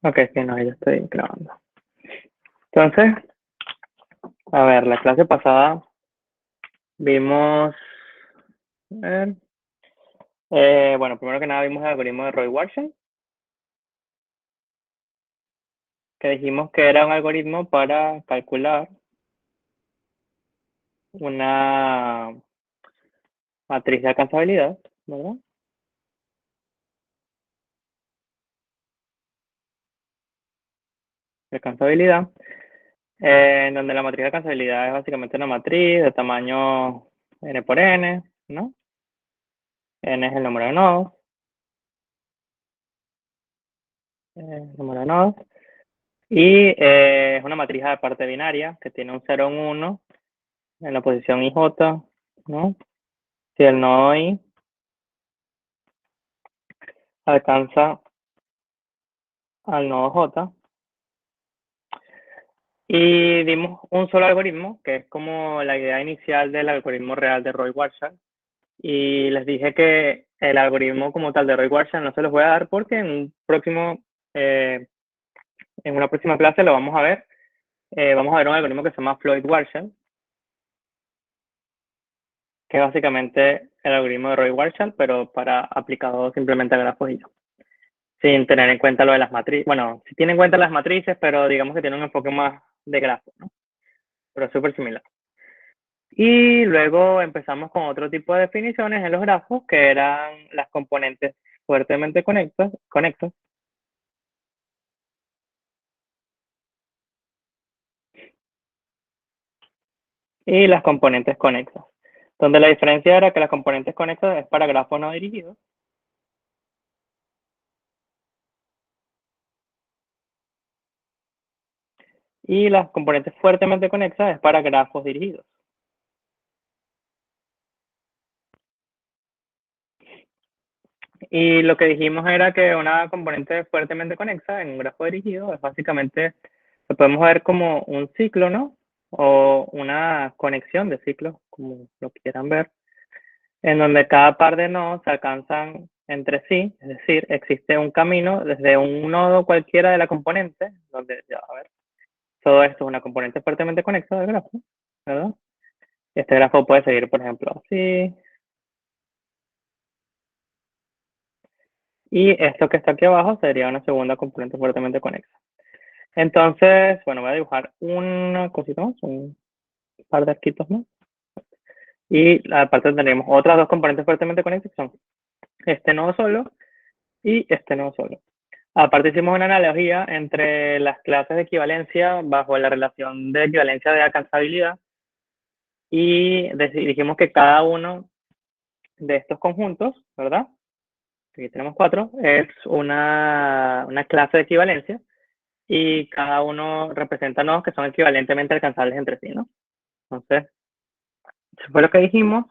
Ok, sí, no, ya estoy grabando. Entonces, a ver, la clase pasada vimos, a ver, bueno, primero que nada vimos el algoritmo de Roy-Warshall, que dijimos que era un algoritmo para calcular una matriz de alcanzabilidad, ¿verdad? De alcanzabilidad, en donde la matriz de alcanzabilidad es básicamente una matriz de tamaño n por n, ¿no? N es el número de nodos, y es una matriz de parte binaria que tiene un 0, un 1 en la posición IJ, ¿no? Si el nodo I alcanza al nodo J, y dimos un solo algoritmo, que es como la idea inicial del algoritmo real de Roy-Warshall, y les dije que el algoritmo como tal de Roy-Warshall no se los voy a dar porque en una próxima clase lo vamos a ver. Vamos a ver un algoritmo que se llama Floyd-Warshall, que es básicamente el algoritmo de Roy-Warshall, pero para aplicado simplemente a grafos y ya. Sin tener en cuenta lo de las matrices. Bueno, sí tiene en cuenta las matrices, pero digamos que tiene un enfoque más de grafos, ¿no? Pero es súper similar. Y luego empezamos con otro tipo de definiciones en los grafos, que eran las componentes fuertemente conectas y las componentes conexas, donde la diferencia era que las componentes conexas es para grafos no dirigidos y las componentes fuertemente conexas es para grafos dirigidos. Y lo que dijimos era que una componente fuertemente conexa en un grafo dirigido es básicamente, lo podemos ver como un ciclo, ¿no? O una conexión de ciclos, como lo quieran ver, en donde cada par de nodos se alcanzan entre sí, es decir, existe un camino desde un nodo cualquiera de la componente, donde, ya, a ver, todo esto es una componente fuertemente conexa del grafo, ¿verdad? Este grafo puede seguir, por ejemplo, así, y esto que está aquí abajo sería una segunda componente fuertemente conexa. Entonces, bueno, voy a dibujar una cosita más, un par de arquitos más. Y aparte tendremos otras dos componentes fuertemente conectadas, que son este nodo solo y este nodo solo. Aparte hicimos una analogía entre las clases de equivalencia bajo la relación de equivalencia de alcanzabilidad y dijimos que cada uno de estos conjuntos, ¿verdad? Aquí tenemos 4, es una clase de equivalencia y cada uno representa nodos que son equivalentemente alcanzables entre sí, ¿no? Entonces, eso fue lo que dijimos.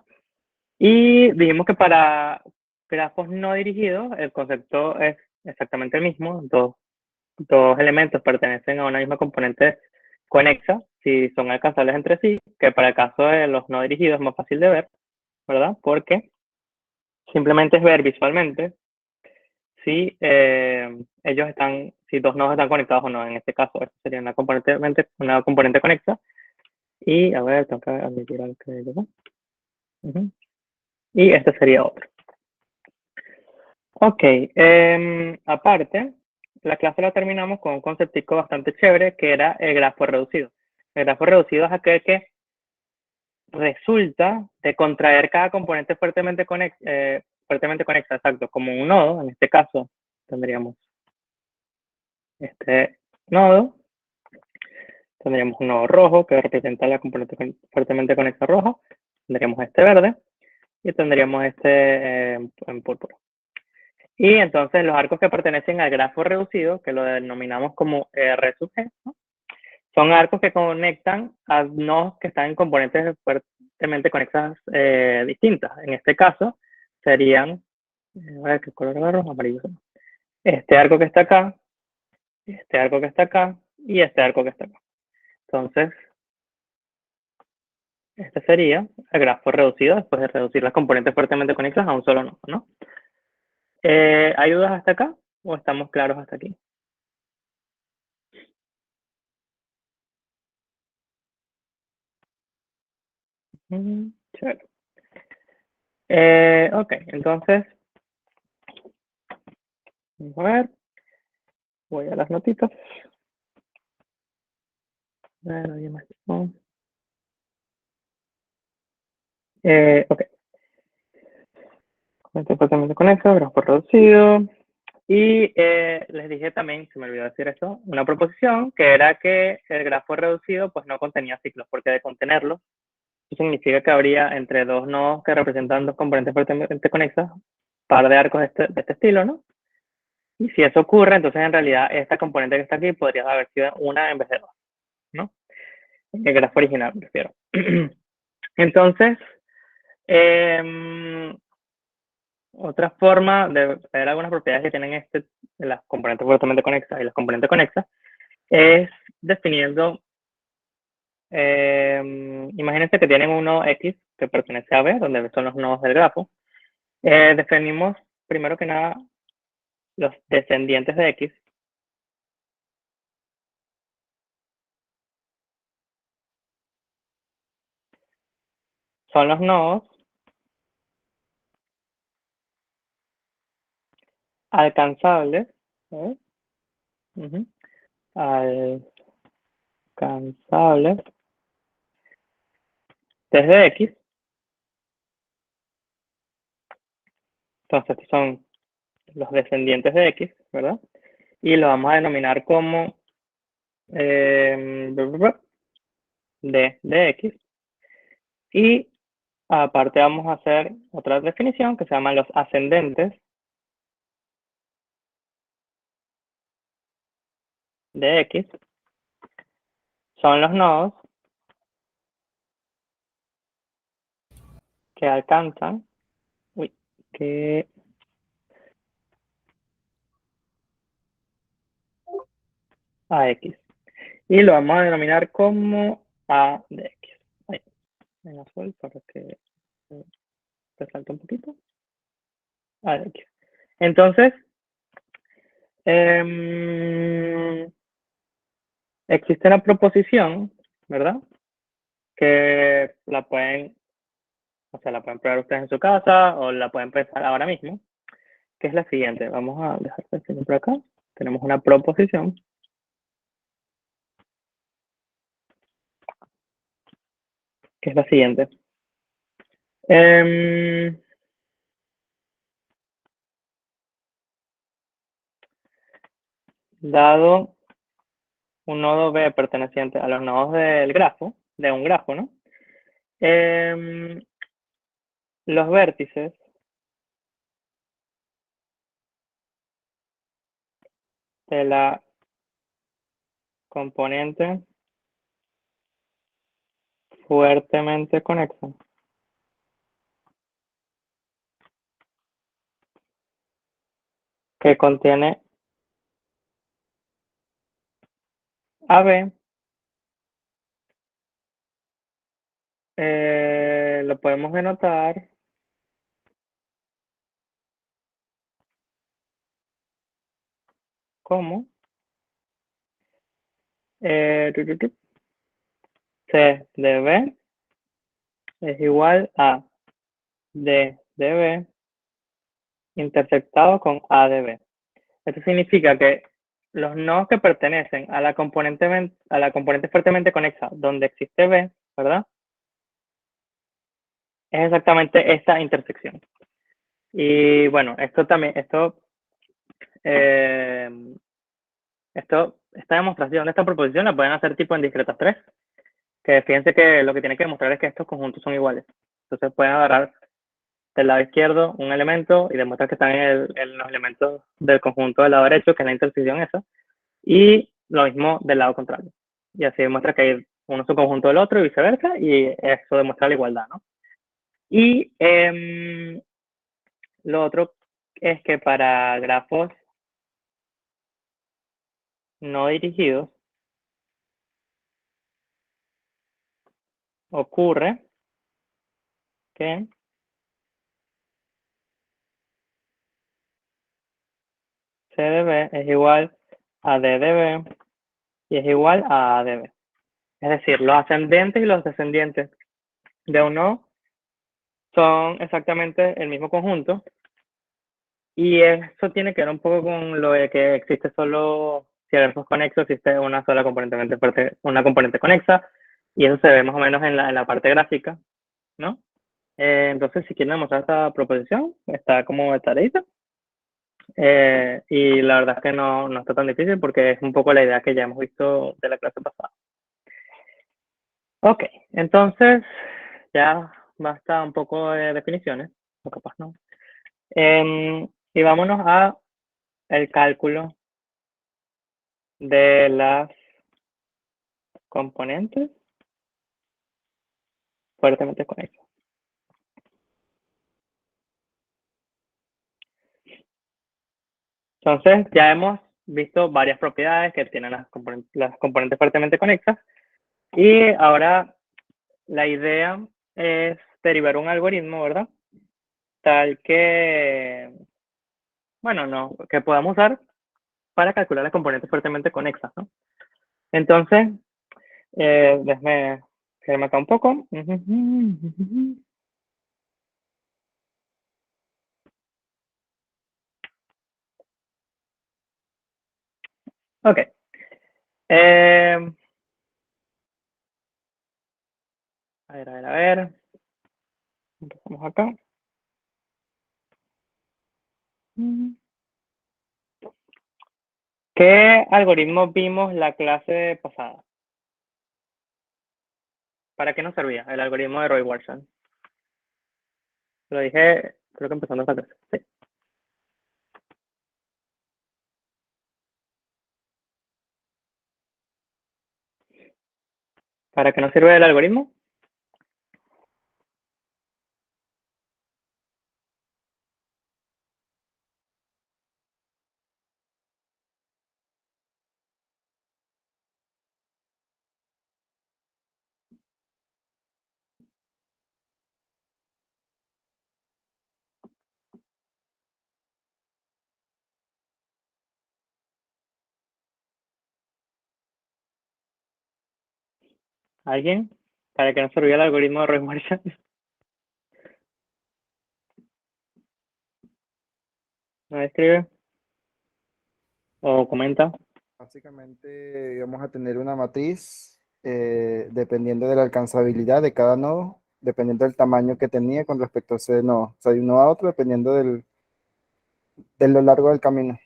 Y dijimos que para grafos no dirigidos, el concepto es exactamente el mismo. Dos elementos pertenecen a una misma componente conexa si son alcanzables entre sí, que para el caso de los no dirigidos es más fácil de ver, ¿verdad? Porque simplemente es ver visualmente si ellos están, si dos nodos están conectados o no. En este caso, esto sería una componente conexa. Y, a ver, tengo que admitir algo que ¿no? Y este sería otro. Ok, aparte, la clase la terminamos con un conceptico bastante chévere que era el grafo reducido. El grafo reducido es aquel que resulta de contraer cada componente fuertemente conecta, exacto, como un nodo. En este caso tendríamos este nodo, tendríamos un nodo rojo que representa la componente fuertemente conecta roja, tendríamos este verde y tendríamos este en púrpura. Y entonces los arcos que pertenecen al grafo reducido, que lo denominamos como R sub G, ¿no? Son arcos que conectan a nodos que están en componentes fuertemente conexas distintas. En este caso serían, a ver qué color agarro, amarillo. Este arco que está acá, este arco que está acá y este arco que está acá. Entonces, este sería el grafo reducido después de reducir las componentes fuertemente conexas a un solo nodo, ¿no? ¿Hay dudas hasta acá o estamos claros hasta aquí? Chévere. Ok, entonces, vamos a ver. Voy a las notitas. Bueno, ya más. Ok. Este departamento con eso, grafo reducido. Y les dije también, se me olvidó decir eso, una proposición que era que el grafo reducido pues no contenía ciclos, porque de contenerlo, eso significa que habría entre dos nodos que representan dos componentes fuertemente conexas, par de arcos de este estilo, ¿no? Y si eso ocurre, entonces en realidad esta componente que está aquí podría haber sido una en vez de dos, ¿no? El grafo original, me refiero. Entonces, eh, otra forma de ver algunas propiedades que tienen las componentes fuertemente conexas y las componentes conexas es definiendo, imagínense que tienen un nodo X que pertenece a B, donde son los nodos del grafo. Definimos primero que nada los descendientes de X. Son los nodos alcanzables, ¿eh? Alcanzables desde X. Entonces, estos son los descendientes de X, ¿verdad? Y lo vamos a denominar como d de X. Y aparte vamos a hacer otra definición que se llama los ascendentes de X. Son los nodos que alcanzan, que a X. Y lo vamos a denominar como A de X. Ahí, en azul para que resalte un poquito. A de X. Entonces, existe una proposición, ¿verdad? Que la pueden, o sea, la pueden probar ustedes en su casa o la pueden pensar ahora mismo, que es la siguiente. Vamos a dejar de por acá. Tenemos una proposición. Que es la siguiente. Dado un nodo B perteneciente a los nodos del grafo, de un grafo, ¿no? Los vértices de la componente fuertemente conexa que contiene AB, lo podemos denotar como C de B es igual a D de B intersectado con A de B. Esto significa que los nodos que pertenecen a la componente fuertemente conexa donde existe B, ¿verdad? Es exactamente esta intersección. Y bueno, eh, esta demostración de esta proposición la pueden hacer tipo en discretas 3, que fíjense que lo que tiene que demostrar es que estos conjuntos son iguales. Entonces pueden agarrar del lado izquierdo un elemento y demostrar que están en los elementos del conjunto del lado derecho, que es la intersección esa, y lo mismo del lado contrario. Y así demuestra que hay uno subconjunto del otro y viceversa, y eso demuestra la igualdad, ¿no? Y lo otro es que para grafos no dirigidos ocurre que C de B es igual a D de B y es igual a A de B. Es decir, los ascendentes y los descendientes de un nodo son exactamente el mismo conjunto. Y eso tiene que ver un poco con lo de que existe solo, si el grafo es conexo, existe una sola componente fuerte, una componente conexa, y eso se ve más o menos en la parte gráfica, ¿no? Entonces, si quieren demostrar esta proposición, está como tareita. Y la verdad es que no está tan difícil porque es un poco la idea que ya hemos visto de la clase pasada. Ok, entonces ya basta un poco de definiciones, o capaz no. Y vámonos a el cálculo de las componentes fuertemente conexas. Entonces, ya hemos visto varias propiedades que tienen las componentes fuertemente conexas. Y ahora la idea es derivar un algoritmo, ¿verdad? Tal que, bueno, no, que podamos usar para calcular las componentes fuertemente conexas, ¿no? Entonces, déjame quedarme acá un poco. Ok. A ver. Empezamos acá. ¿Qué algoritmo vimos la clase pasada? ¿Para qué nos servía el algoritmo de Roy Warshall? Lo dije, creo que empezando esta clase. Sí. ¿Para qué nos sirve el algoritmo? ¿Alguien? ¿Para qué nos servía el algoritmo de Roy Warshall? ¿No escribe? ¿O comenta? Básicamente vamos a tener una matriz dependiendo de la alcanzabilidad de cada nodo, dependiendo del tamaño que tenía con respecto a ese nodo. O sea, de uno a otro, dependiendo de lo largo del camino.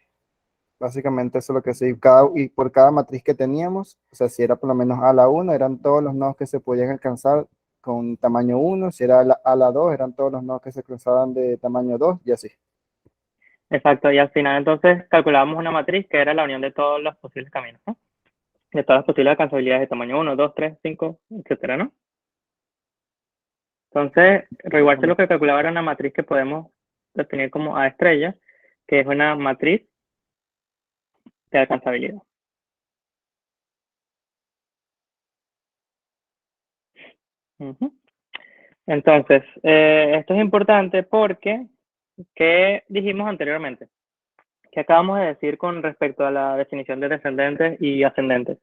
Básicamente eso es lo que sí. Y por cada matriz que teníamos, o sea, si era por lo menos a la 1, eran todos los nodos que se podían alcanzar con tamaño 1. Si era a la 2, eran todos los nodos que se alcanzaban de tamaño 2 y así. Exacto, y al final entonces calculábamos una matriz que era la unión de todos los posibles caminos, ¿no? De todas las posibles alcanzabilidades de tamaño 1, 2, 3, 5, etcétera, ¿no? Entonces, Roy Warshall lo que calculaba era una matriz que podemos definir como A estrella, que es una matriz de alcanzabilidad. Entonces, esto es importante porque, ¿qué dijimos anteriormente? ¿Qué acabamos de decir con respecto a la definición de descendentes y ascendentes?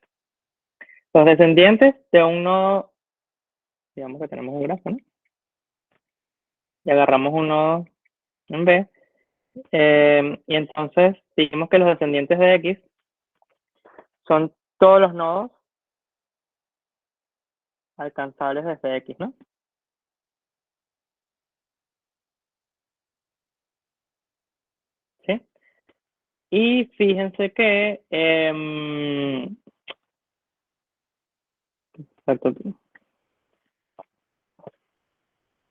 Los descendientes de un nodo, digamos que tenemos un grafo, ¿no? Y agarramos un nodo en B, y entonces dijimos que los descendientes de X son todos los nodos alcanzables desde X, ¿no? ¿Sí? Y fíjense que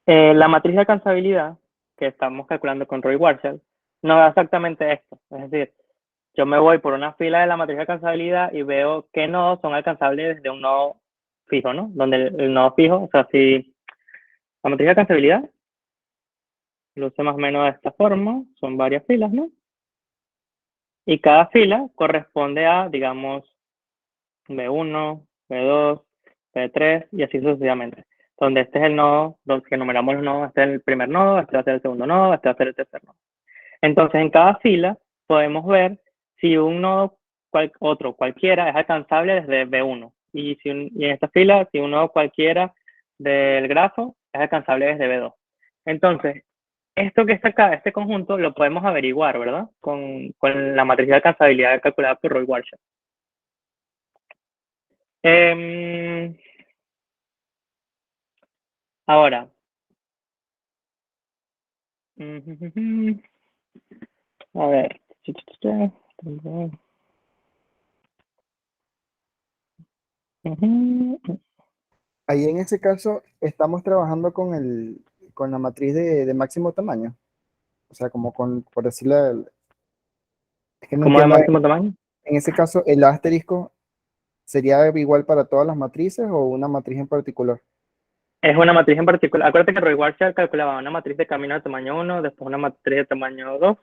la matriz de alcanzabilidad que estamos calculando con Roy Warshall nos da exactamente esto. Es decir, yo me voy por una fila de la matriz de alcanzabilidad y veo qué nodos son alcanzables desde un nodo fijo, ¿no? Donde el nodo fijo, o sea, si la matriz de alcanzabilidad luce más o menos de esta forma, son varias filas, ¿no? Y cada fila corresponde a, digamos, B1, B2, B3 y así sucesivamente. Donde este es el nodo, donde que enumeramos los nodos, este es el primer nodo, este va a ser el segundo nodo, este va a ser el tercer nodo. Entonces, en cada fila podemos ver si un nodo otro cualquiera es alcanzable desde B1. Y en esta fila, si un nodo cualquiera del grafo es alcanzable desde B2. Entonces, esto que está acá, este conjunto, lo podemos averiguar, ¿verdad? Con la matriz de alcanzabilidad calculada por Roy Warshaw. Ahora, a ver. Ahí en ese caso estamos trabajando con la matriz de máximo tamaño. O sea, como con, por decirlo, es que no ¿Cómo de entiendo, máximo tamaño? en ese caso el asterisco sería igual para todas las matrices o una matriz en particular. Es una matriz en particular. Acuérdate que Roy Warshaw calculaba una matriz de camino de tamaño 1, después una matriz de tamaño 2,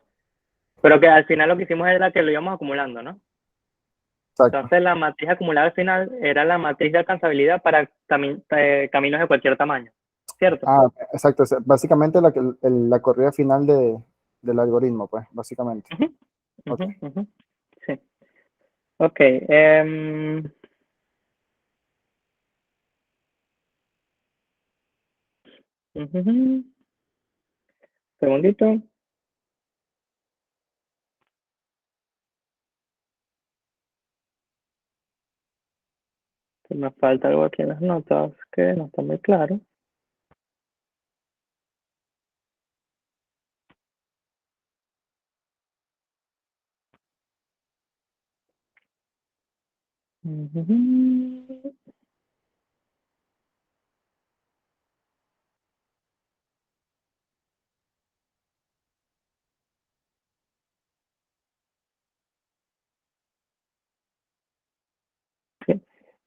pero que al final lo que hicimos era que lo íbamos acumulando, ¿no? Exacto. Entonces la matriz acumulada al final era la matriz de alcanzabilidad para caminos de cualquier tamaño, ¿cierto? Ah, exacto. O sea, básicamente la corrida final del algoritmo, pues, básicamente. Ujú, Ok. ujú, ujú. Sí. Ok. Ujú. Segundito. Que me falta algo aquí en las notas que no está muy claro. Ujú. Sí.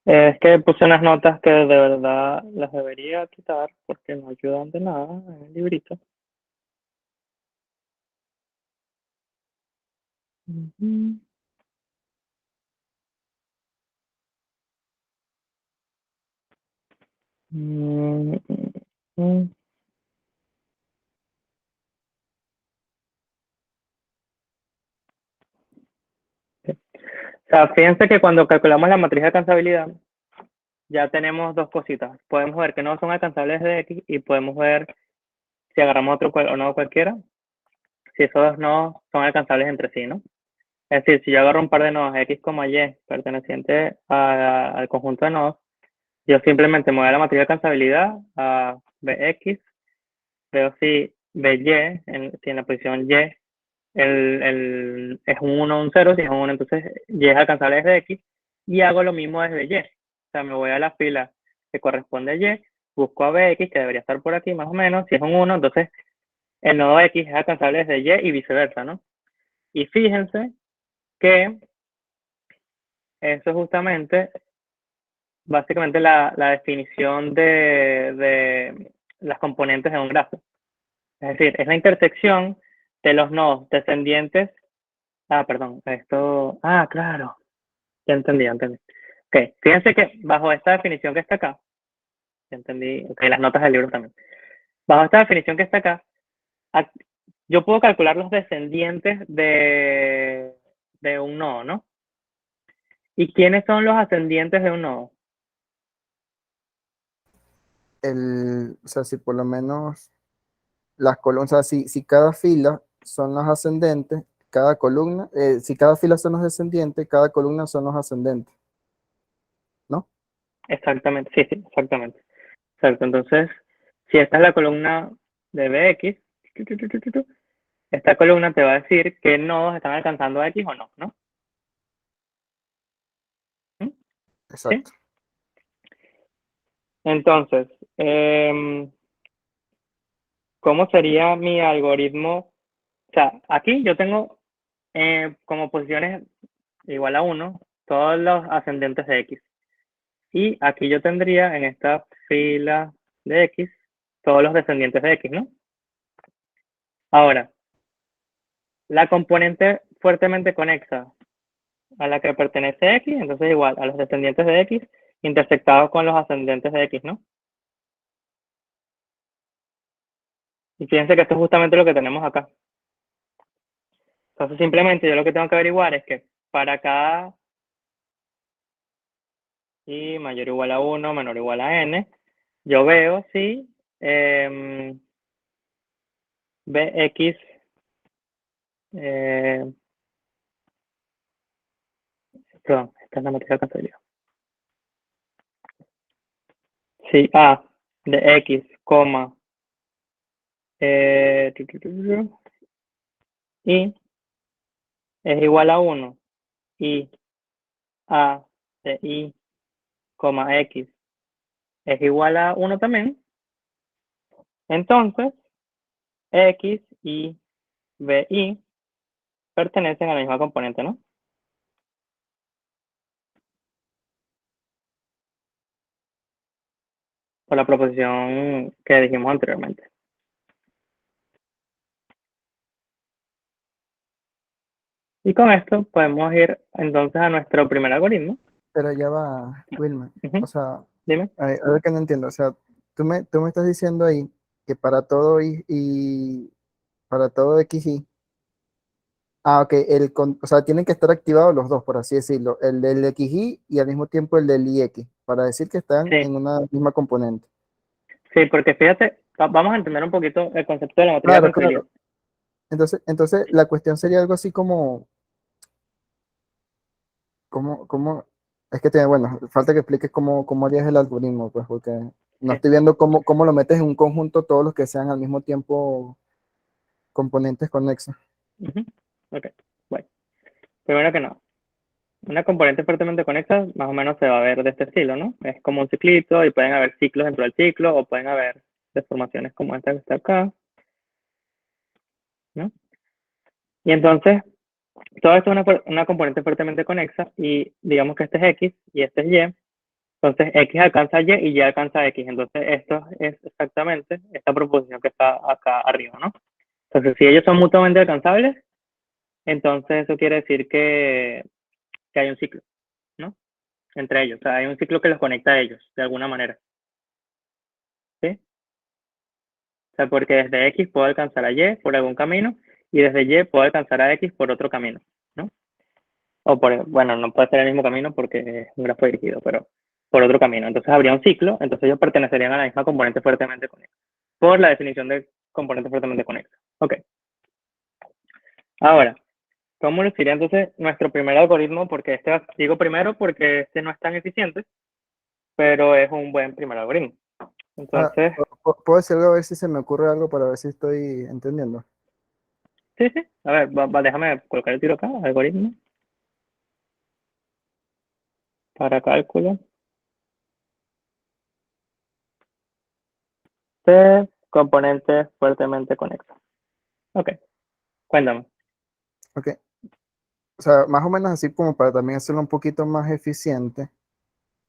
Es que puse unas notas que de verdad las debería quitar porque no ayudan de nada en el librito. Ujú. Mm, mm, sí. O sea, fíjense que cuando calculamos la matriz de alcanzabilidad, ya tenemos dos cositas. Podemos ver que no son alcanzables de X y podemos ver si agarramos otro o nodo cualquiera, si esos dos nodos son alcanzables entre sí, ¿no? Es decir, si yo agarro un par de nodos X, Y pertenecientes al conjunto de nodos, yo simplemente me voy a la matriz de alcanzabilidad a Bx, veo si By, si en la posición Y es un 1 o un 0, si es un 1, entonces Y es alcanzable desde X, y hago lo mismo desde Y. O sea, me voy a la fila que corresponde a Y, busco a Bx, que debería estar por aquí más o menos, si es un 1, entonces el nodo X es alcanzable desde Y y viceversa, ¿no? Y fíjense que eso es justamente, básicamente la definición de las componentes de un grafo. Es decir, es la intersección de los nodos descendientes. Ah, perdón, claro, ya entendí, ya entendí. Ok, fíjense que bajo esta definición que está acá, ya entendí, ok, las notas del libro también. Bajo esta definición que está acá, yo puedo calcular los descendientes de un nodo, ¿no? ¿Y quiénes son los ascendientes de un nodo? O sea, si por lo menos las columnas, o sea, si cada fila son los ascendentes, cada columna, si cada fila son los descendientes, cada columna son los ascendentes, ¿no? Exactamente, sí, sí, exactamente. Exacto, entonces, si esta es la columna de Bx, esta columna te va a decir qué nodos están alcanzando a X o no, ¿no? ¿Mm? ¿Sí? Exacto. Entonces, ¿cómo sería mi algoritmo? O sea, aquí yo tengo como posiciones igual a 1 todos los ascendentes de X. Y aquí yo tendría en esta fila de X todos los descendientes de X, ¿no? Ahora, la componente fuertemente conexa a la que pertenece X, entonces igual a los descendientes de X intersectados con los ascendentes de X, ¿no? Y fíjense que esto es justamente lo que tenemos acá. Entonces simplemente yo lo que tengo que averiguar es que para cada y mayor o igual a 1, menor o igual a n, yo veo si em, Bx, eh, perdón, esta es la matriz de alcanzabilidad. Si A de X, coma, y es igual a 1 y A de Y, coma, X es igual a 1 también, entonces X y BY pertenecen a la misma componente, ¿no? Por la proposición que dijimos anteriormente. Y con esto podemos ir entonces a nuestro primer algoritmo. Pero ya va, Wilmer. Ujú. O sea, Dime. a ver que no entiendo. O sea, tú me estás diciendo ahí que para todo para todo X y. Ah, ok. O sea, tienen que estar activados los dos, por así decirlo. El del XY y al mismo tiempo el del IX, para decir que están Sí, en una misma componente. sí, porque fíjate, vamos a entender un poquito el concepto de la matriz de Claro, alcanzabilidad. claro. Entonces la cuestión sería algo así como, es que bueno, falta que expliques cómo harías el algoritmo, pues, porque no Sí. estoy viendo cómo lo metes en un conjunto todos los que sean al mismo tiempo componentes conexos. Ujú. Ok, bueno. Primero que nada, una componente fuertemente conexa más o menos se va a ver de este estilo, ¿no? Es como un ciclito y pueden haber ciclos dentro del ciclo o pueden haber deformaciones como esta que está acá, ¿no? Y entonces, todo esto es una componente fuertemente conexa y digamos que este es X y este es Y. Entonces, X alcanza Y y Y alcanza X. Entonces, esto es exactamente esta proposición que está acá arriba, ¿no? Entonces, si ellos son mutuamente alcanzables, entonces eso quiere decir que hay un ciclo, ¿no? Entre ellos. O sea, hay un ciclo que los conecta a ellos, de alguna manera. ¿Sí? O sea, porque desde X puedo alcanzar a Y por algún camino y desde Y puedo alcanzar a X por otro camino, ¿no? O bueno, no puede ser el mismo camino porque es un grafo dirigido, pero por otro camino. Entonces habría un ciclo, entonces ellos pertenecerían a la misma componente fuertemente conexa, por la definición de componente fuertemente conexa. Ok. Ahora, ¿cómo sería entonces nuestro primer algoritmo? Porque digo primero porque este no es tan eficiente, pero es un buen primer algoritmo. Ah, Entonces, ¿puedo decir algo a ver si se me ocurre algo para ver si estoy entendiendo? sí, sí. A ver, déjame colocar el tiro acá, algoritmo para cálculo de componentes fuertemente conexos. Ok, cuéntame. Ok. O sea, más o menos así como para también hacerlo un poquito más eficiente.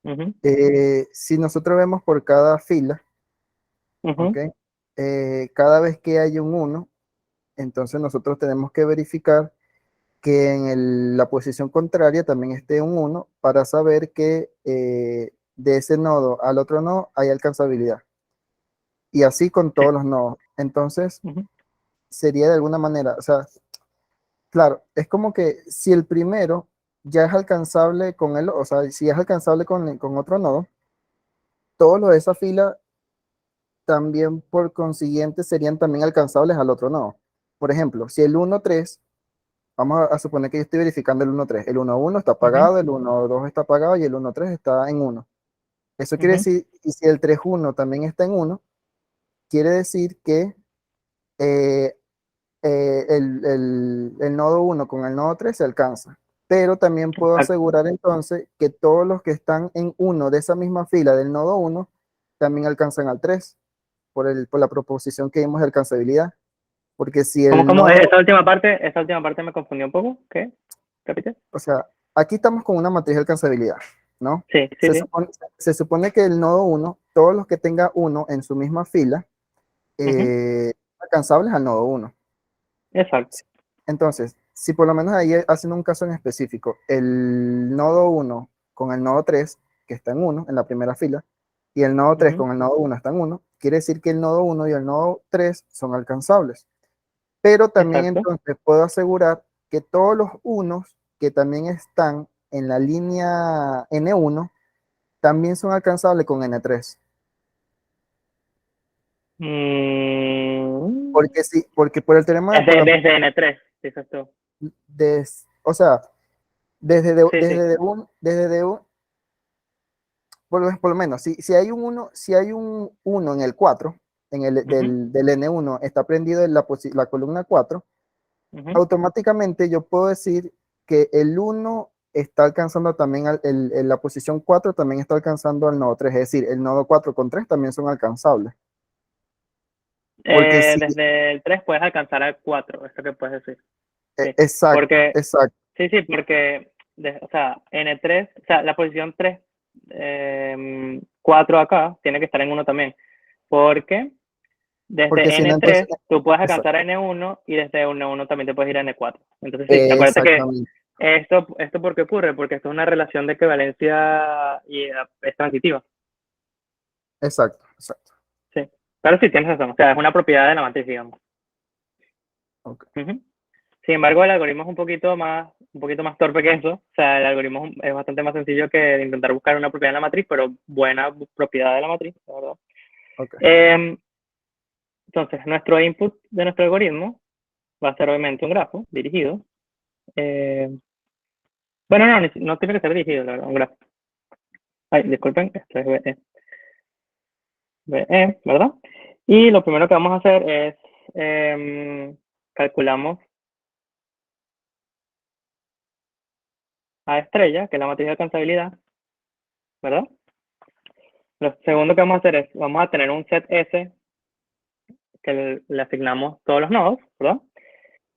Ujú, Si nosotros vemos por cada fila, ¿ok? ujú, Cada vez que hay un uno, entonces nosotros tenemos que verificar que en la posición contraria también esté un uno para saber que de ese nodo al otro nodo hay alcanzabilidad. Y así con sí, todos los nodos. Entonces, ujú, sería de alguna manera, o sea, claro, es como que si el primero ya es alcanzable con él, o sea, si es alcanzable con otro nodo, todos los de esa fila también por consiguiente serían también alcanzables al otro nodo. Por ejemplo, si el 1,3, vamos a suponer que yo estoy verificando el 1,3, el 1,1 está ujú, apagado, el 1,2 está apagado y el 1,3 está en 1. Eso quiere ujú. decir, y si el 3,1 también está en 1, quiere decir que eh, el nodo 1 con el nodo 3 se alcanza. Pero también puedo Exacto. asegurar entonces que todos los que están en uno de esa misma fila del nodo 1 también alcanzan al 3 por la proposición que vimos de alcanzabilidad. Porque si el ¿Cómo? nodo, Esa última parte me confundió un poco. ¿Qué? ¿Repite? o sea, aquí estamos con una matriz de alcanzabilidad, ¿no? Sí, sí, Se sí. supone, se supone que el nodo 1, todos los que tenga uno en su misma fila, Ujú, alcanzables al nodo 1. exacto. Entonces, si por lo menos ahí hacen un caso en específico, el nodo 1 con el nodo 3 que está en 1 en la primera fila, y el nodo 3 Ujú, con el nodo 1 está en 1, quiere decir que el nodo 1 y el nodo 3 son alcanzables. Pero también exacto. entonces puedo asegurar que todos los unos que también están en la línea N1 también son alcanzables con N3. Mm, Porque por el teorema de desde N3, dices tú. o sea, Sí, sí. desde de un, por lo menos, si hay si hay un uno en el 4 Ujú, del N1 está prendido en la columna 4, ujú. automáticamente yo puedo decir que el uno está alcanzando también, la posición 4 también está alcanzando al nodo 3, es decir, el nodo 4 con 3 también son alcanzables. Porque si, Desde el 3 puedes alcanzar al 4, eso que puedes decir. Sí, exacto, porque, exacto, sí, porque, o sea, N3, o sea, la posición 3, 4 acá, tiene que estar en 1 también, porque porque desde si no, entonces, N3 tú puedes alcanzar exacto, a N1 y desde N1 también te puedes ir a N4. Entonces, sí, acuérdate que exactamente, esto ¿por qué ocurre? Porque esto es una relación de equivalencia y es transitiva. exacto, exacto. Sí, pero sí tienes razón, o sea, es una propiedad de la matriz, digamos. Ok. Ujú. Sin embargo, el algoritmo es un poquito más torpe que eso. O sea, el algoritmo es bastante más sencillo que intentar buscar una propiedad en la matriz, pero buena propiedad de la matriz, la verdad. Ok. Eh, entonces, nuestro input de nuestro algoritmo va a ser obviamente un grafo dirigido. Eh, bueno, no tiene que ser dirigido, la verdad, un grafo. Ay, disculpen, esto es ¿verdad? Y lo primero que vamos a hacer es calculamos a estrella, que es la matriz de alcanzabilidad, ¿verdad? Lo segundo que vamos a hacer es, vamos a tener un set S que le asignamos todos los nodos, ¿verdad?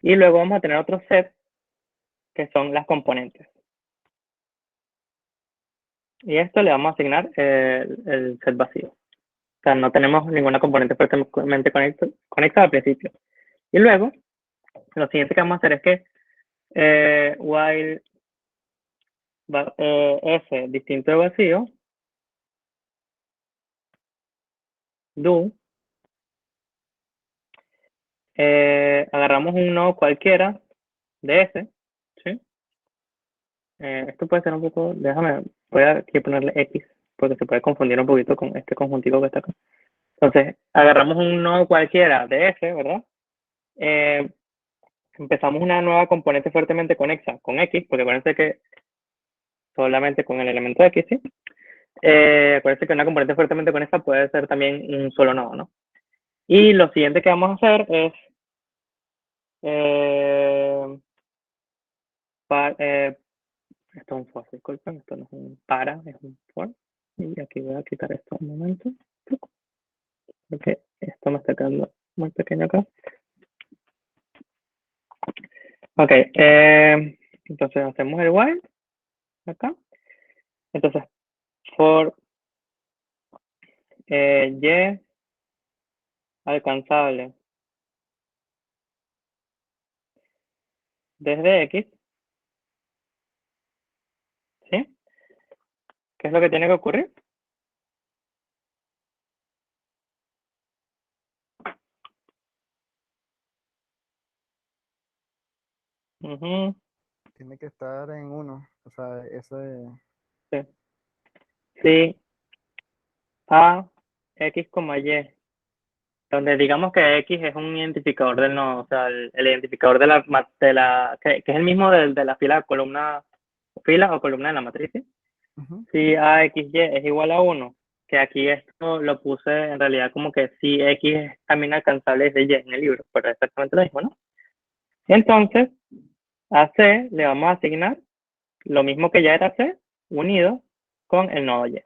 Y luego vamos a tener otro set que son las componentes. Y esto le vamos a asignar el set vacío. O sea, no tenemos ninguna componente fuertemente conectada al principio. Y luego, lo siguiente que vamos a hacer es que while S distinto de vacío, do, agarramos un nodo cualquiera de S, ¿sí? Esto puede ser un poco, voy a aquí ponerle X, porque se puede confundir un poquito con este conjuntivo que está acá. Entonces, agarramos un nodo cualquiera de F, ¿verdad? Eh, empezamos una nueva componente fuertemente conexa con X, porque acuérdense que solamente con el elemento X, ¿sí? Acuérdense que una componente fuertemente conexa puede ser también un solo nodo, ¿no? Y lo siguiente que vamos a hacer es eh, esto es un for, disculpen, esto no es un para, es un for. Y aquí voy a quitar esto un momento, porque esto me está quedando muy pequeño acá. Ok, entonces hacemos el while acá. Entonces, for y alcanzable desde x, ¿sí? ¿Qué es lo que tiene que ocurrir? Ujú, Tiene que estar en uno. O sea, ese. sí. Sí, a x, y, donde digamos que x es un identificador del nodo, o sea, el identificador que es el mismo de la fila o columna de la matriz, ¿sí? Ujú. Si a x, y es igual a 1, que aquí esto lo puse en realidad como que si x es también alcanzable desde y en el libro, pero es exactamente lo mismo, ¿no? Entonces, a C le vamos a asignar lo mismo que ya era C, unido con el nodo Y.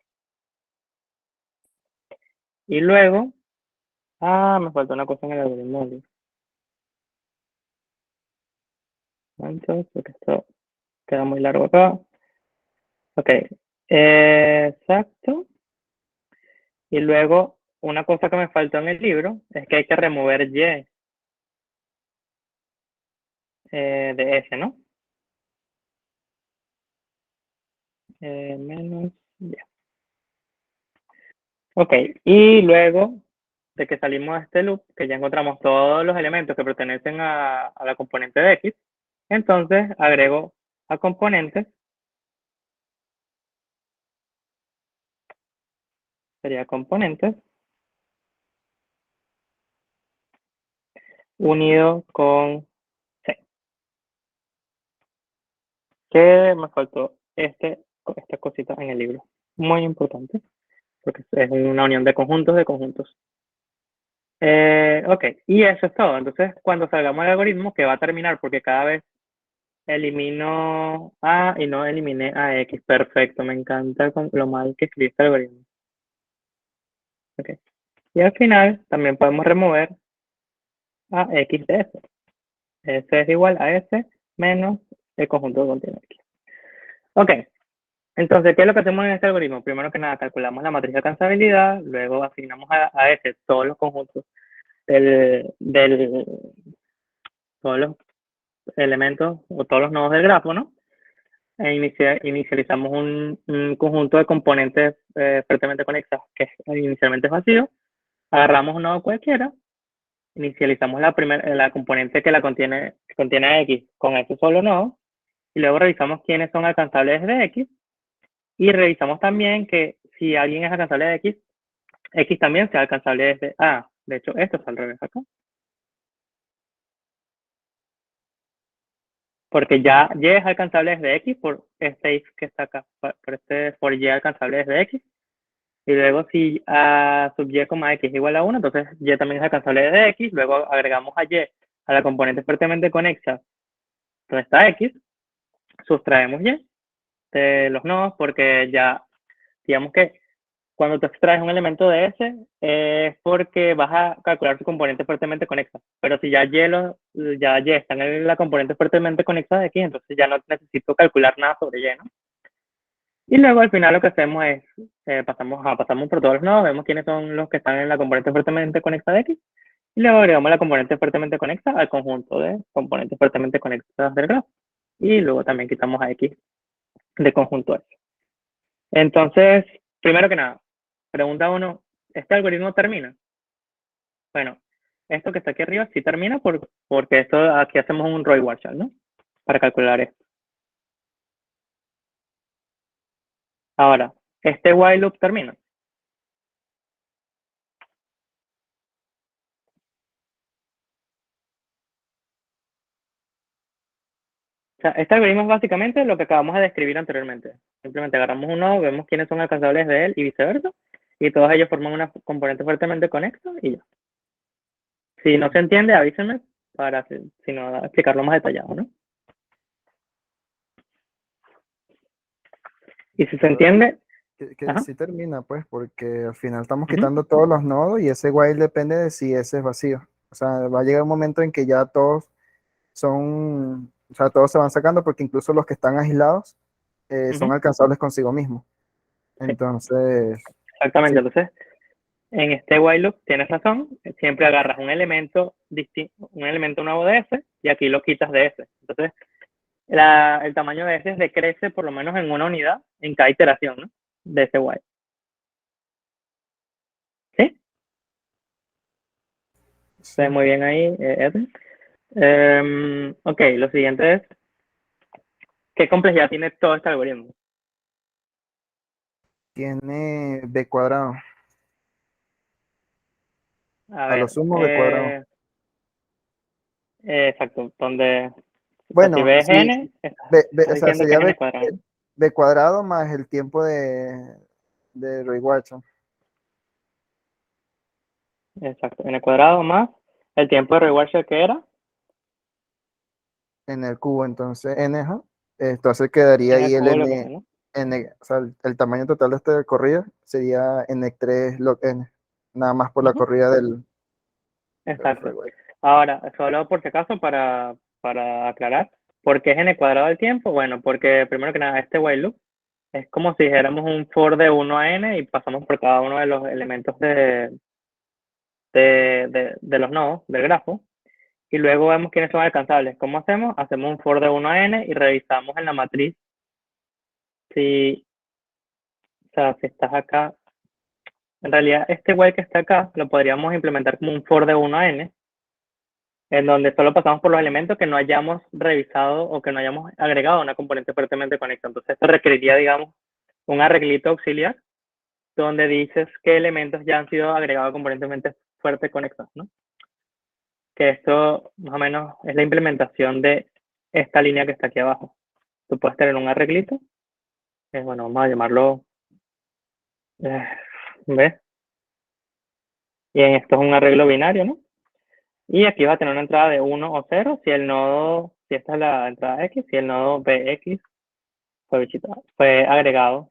Y luego, me falta una cosa en el algoritmo. Entonces, porque esto queda muy largo acá. Ok, exacto. Y luego, una cosa que me faltó en el libro es que hay que remover Y de S, ¿no? Menos Y. Ok, y luego de que salimos de este loop, que ya encontramos todos los elementos que pertenecen a la componente de X, entonces agrego a componentes, sería componentes, unido con C. ¿Qué me faltó? Esta cosita en el libro. Muy importante, porque es una unión de conjuntos de conjuntos. Ok, y eso es todo. Entonces, cuando salgamos del algoritmo, que va a terminar, porque cada vez elimino A y no eliminé a X. Perfecto, me encanta lo mal que escribí este algoritmo. Ok. Y al final, también podemos remover a X de S. S es igual a S menos el conjunto que contiene X. Ok, entonces, ¿qué es lo que hacemos en este algoritmo? Primero que nada, calculamos la matriz de alcanzabilidad, luego asignamos a S todos los conjuntos todos los elementos o todos los nodos del grafo, ¿no? Inicializamos un conjunto de componentes fuertemente conectados que inicialmente es vacío, agarramos un nodo cualquiera, inicializamos la componente que contiene a X con ese solo nodo, y luego revisamos quiénes son alcanzables de X, y revisamos también que si alguien es alcanzable de X, X también sea alcanzable desde A. De hecho, esto es al revés acá. Porque ya Y es alcanzable desde X por este if que está acá, por Y alcanzable desde X. Y luego si A sub Y, X es igual a 1, entonces Y también es alcanzable desde X. Luego agregamos a Y a la componente fuertemente conexa donde está X. Sustraemos Y de los nodos porque ya, digamos que cuando tú extraes un elemento de S es porque vas a calcular su componente fuertemente conexa. Pero si ya Y está en la componente fuertemente conexa de X, entonces ya no necesito calcular nada sobre Y, ¿no? Y luego al final lo que hacemos es, pasamos por todos los nodos, vemos quiénes son los que están en la componente fuertemente conexa de X, y luego agregamos la componente fuertemente conexa al conjunto de componentes fuertemente conectadas del grafo. Y luego también quitamos a X de conjunto S. Entonces, primero que nada, pregunta uno, ¿este algoritmo termina? Bueno, esto que está aquí arriba sí termina porque aquí hacemos un Roy-Warshall, ¿no? Para calcular esto. Ahora, ¿este while loop termina? O sea, este algoritmo es básicamente lo que acabamos de describir anteriormente. Simplemente agarramos un nodo, vemos quiénes son alcanzables de él y viceversa, y todos ellos forman una componente fuertemente conecta y ya. Si no se entiende, avísenme para si no explicarlo más detallado, ¿no? Y si se La verdad entiende, que ajá, sí termina, pues, porque al final estamos ujú, quitando todos los nodos y ese while depende de si ese es vacío. O sea, va a llegar un momento en que ya todos son, o sea, todos se van sacando porque incluso los que están aislados son ujú, alcanzables consigo mismos. sí, Entonces, exactamente. sí, Entonces, en este while loop tienes razón, siempre agarras un elemento distinto, un elemento nuevo de S y aquí lo quitas de S. Entonces, el tamaño de S decrece por lo menos en una unidad en cada iteración, ¿no? De ese while. ¿Sí? Está sí, muy bien ahí, Edwin. Ok, lo siguiente es, ¿qué complejidad tiene todo este algoritmo? tiene b cuadrado, A a lo ver, sumo b cuadrado. exacto, donde, o sea, si Bueno, ves sí, n, o estás sea, diciendo que sería es n cuadrado, ¿no? b cuadrado más el tiempo de rewatch Exacto, n cuadrado más el tiempo de rewarshare que era, en el cubo, entonces n, ajá. Entonces quedaría n ahí el cubo lo que es, ¿no? o sea, el tamaño total de esta corrida sería n3 log n, nada más por la Ujú, corrida del exacto. rewatch. Ahora, solo por si acaso, para aclarar, ¿por qué es n cuadrado del tiempo? Bueno, porque primero que nada, este while loop es como si dijéramos un for de 1 a n y pasamos por cada uno de los elementos de los nodos del grafo. Y luego vemos quiénes son alcanzables. ¿Cómo hacemos? Hacemos un for de 1 a n y revisamos en la matriz si, o sea, si estás acá. En realidad, este while que está acá lo podríamos implementar como un for de 1 a n, en donde solo pasamos por los elementos que no hayamos revisado o que no hayamos agregado a una componente fuertemente conectada. Entonces, esto requeriría, digamos, un arreglito auxiliar donde dices qué elementos ya han sido agregados componentemente fuerte conectados, ¿no? que esto más o menos es la implementación de esta línea que está aquí abajo. Tú puedes tener un arreglito, bueno, vamos a llamarlo, ¿ves? Y en esto es un arreglo binario, ¿no? Y aquí va a tener una entrada de 1 o 0 si el nodo, si esta es la entrada X, si el nodo BX fue agregado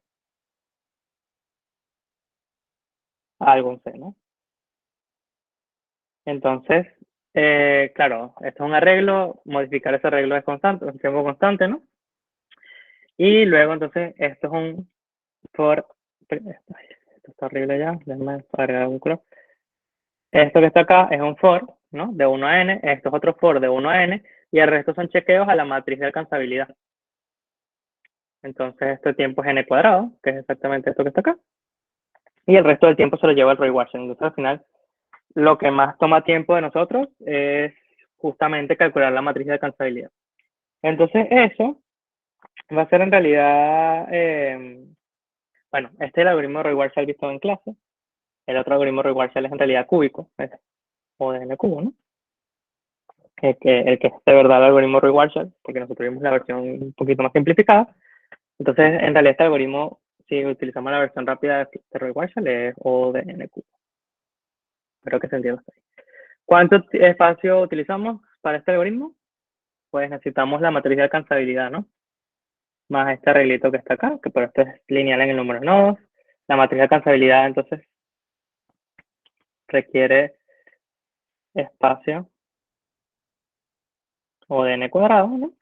a algún C, ¿no? Entonces, claro, esto es un arreglo, modificar ese arreglo es constante, es un tiempo constante, ¿no? Y luego, entonces, esto es un for, esto está horrible ya, déjame agregar un color. Esto que está acá es un for, ¿no? De 1 a n, esto es otro for de 1 a n, y el resto son chequeos a la matriz de alcanzabilidad. Entonces, este tiempo es n cuadrado, que es exactamente esto que está acá. Y el resto del tiempo se lo lleva el rewatching. Entonces, al final, lo que más toma tiempo de nosotros es justamente calcular la matriz de alcanzabilidad. Entonces, eso va a ser en realidad, bueno, este es el algoritmo de reward shell visto en clase. El otro algoritmo de reward shell es en realidad cúbico, o de n cubo, ¿no? El que es de verdad el algoritmo reward shell, porque nosotros vimos la versión un poquito más simplificada. Entonces, en realidad, este algoritmo, si utilizamos la versión rápida de reward shell, es O de n cubo. Espero que se entienda hasta ahí. ¿Cuánto espacio utilizamos para este algoritmo? Pues necesitamos la matriz de alcanzabilidad, ¿no? Más este arreglito que está acá, que por esto es lineal en el número de nodos. La matriz de alcanzabilidad, entonces, requiere espacio o de n cuadrado, ¿no?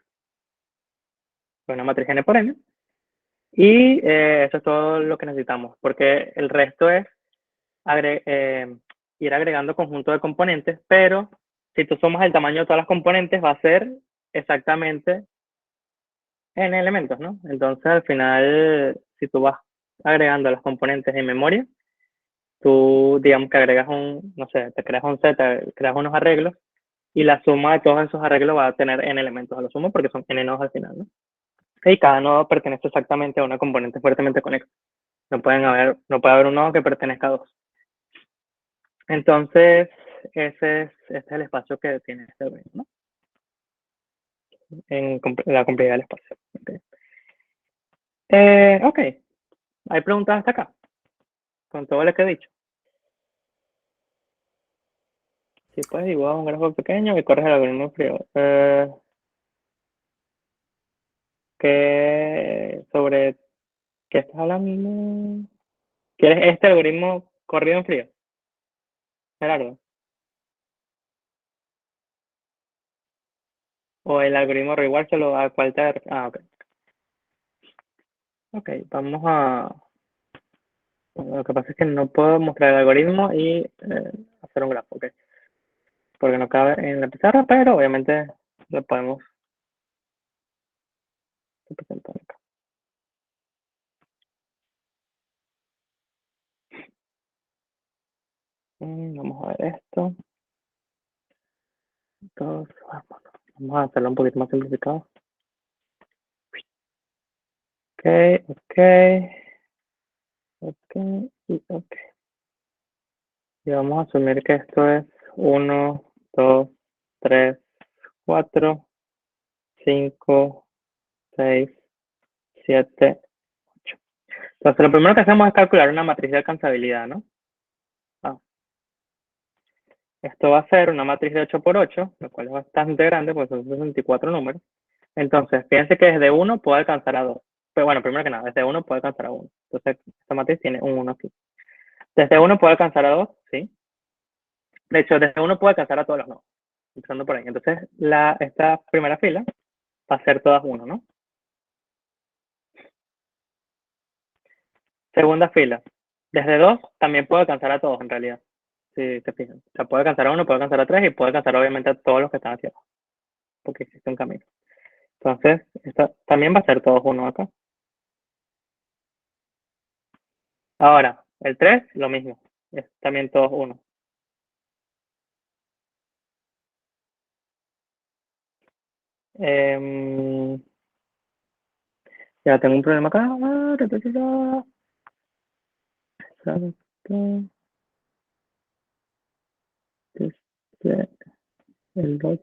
Una matriz n por n. Y eso es todo lo que necesitamos, porque el resto es ir agregando conjunto de componentes, pero si tú sumas el tamaño de todas las componentes, va a ser exactamente n elementos, ¿no? Entonces, al final, si tú vas agregando las componentes en memoria, tú, digamos que agregas no sé, te creas un set, creas unos arreglos, y la suma de todos esos arreglos va a tener n elementos a lo sumo, porque son n nodos al final, ¿no? Y cada nodo pertenece exactamente a una componente fuertemente conexa. No puede haber un nodo que pertenezca a dos. Entonces, este es el espacio que tiene este algoritmo, ¿no? En la complejidad del espacio. Ok, ¿hay preguntas hasta acá? Con todo lo que he dicho. Si puedes dibujar un gráfico pequeño y corres el algoritmo frío. ¿Sobre qué estás hablando? ¿Quieres este algoritmo corrido en frío, Gerardo? ¿O el algoritmo reward a cuál te... Ah, ok. Ok, vamos a... Lo que pasa es que no puedo mostrar el algoritmo y hacer un grafo, ok. Porque no cabe en la pizarra, pero obviamente lo podemos representar acá. Vamos a ver esto. Entonces, vamos a hacerlo un poquito más simplificado. Ok, ok, ok y ok. Y vamos a asumir que esto es 1, 2, 3, 4, 5, 6, 7, 8. Entonces, lo primero que hacemos es calcular una matriz de alcanzabilidad, ¿no? Ah, esto va a ser una matriz de 8 por 8, lo cual es bastante grande, pues son 64 números. Entonces, fíjense que desde 1 puede alcanzar a 2. Pero bueno, primero que nada, desde 1 puede alcanzar a 1. Entonces, esta matriz tiene un 1 aquí. Desde 1 puede alcanzar a 2, ¿sí? De hecho, desde 1 puede alcanzar a todos los nodos, empezando por ahí. Entonces, esta primera fila va a ser todas 1, ¿no? Segunda fila. Desde 2 también puede alcanzar a todos, en realidad. Si te fijan. O sea, puede alcanzar a 1, puede alcanzar a 3 y puede alcanzar, obviamente, a todos los que están hacia abajo. Porque existe un camino. Entonces, esta también va a ser todos 1 acá. Ahora, el 3, lo mismo. Es también todos 1. Ya tengo un problema acá. El 2.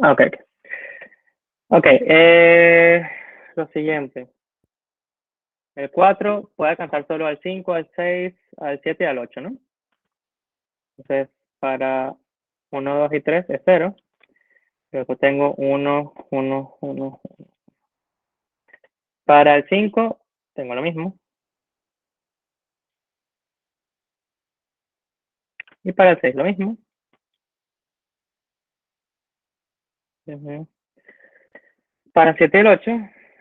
Ok. Ok. Lo siguiente. El 4 puede alcanzar solo al 5, al 6, al 7 y al 8, ¿no? Entonces, para 1, 2 y 3 es 0. Luego tengo 1, 1, 1. Para el 5 tengo lo mismo. Y para el 6 lo mismo. Para el 7 y el 8,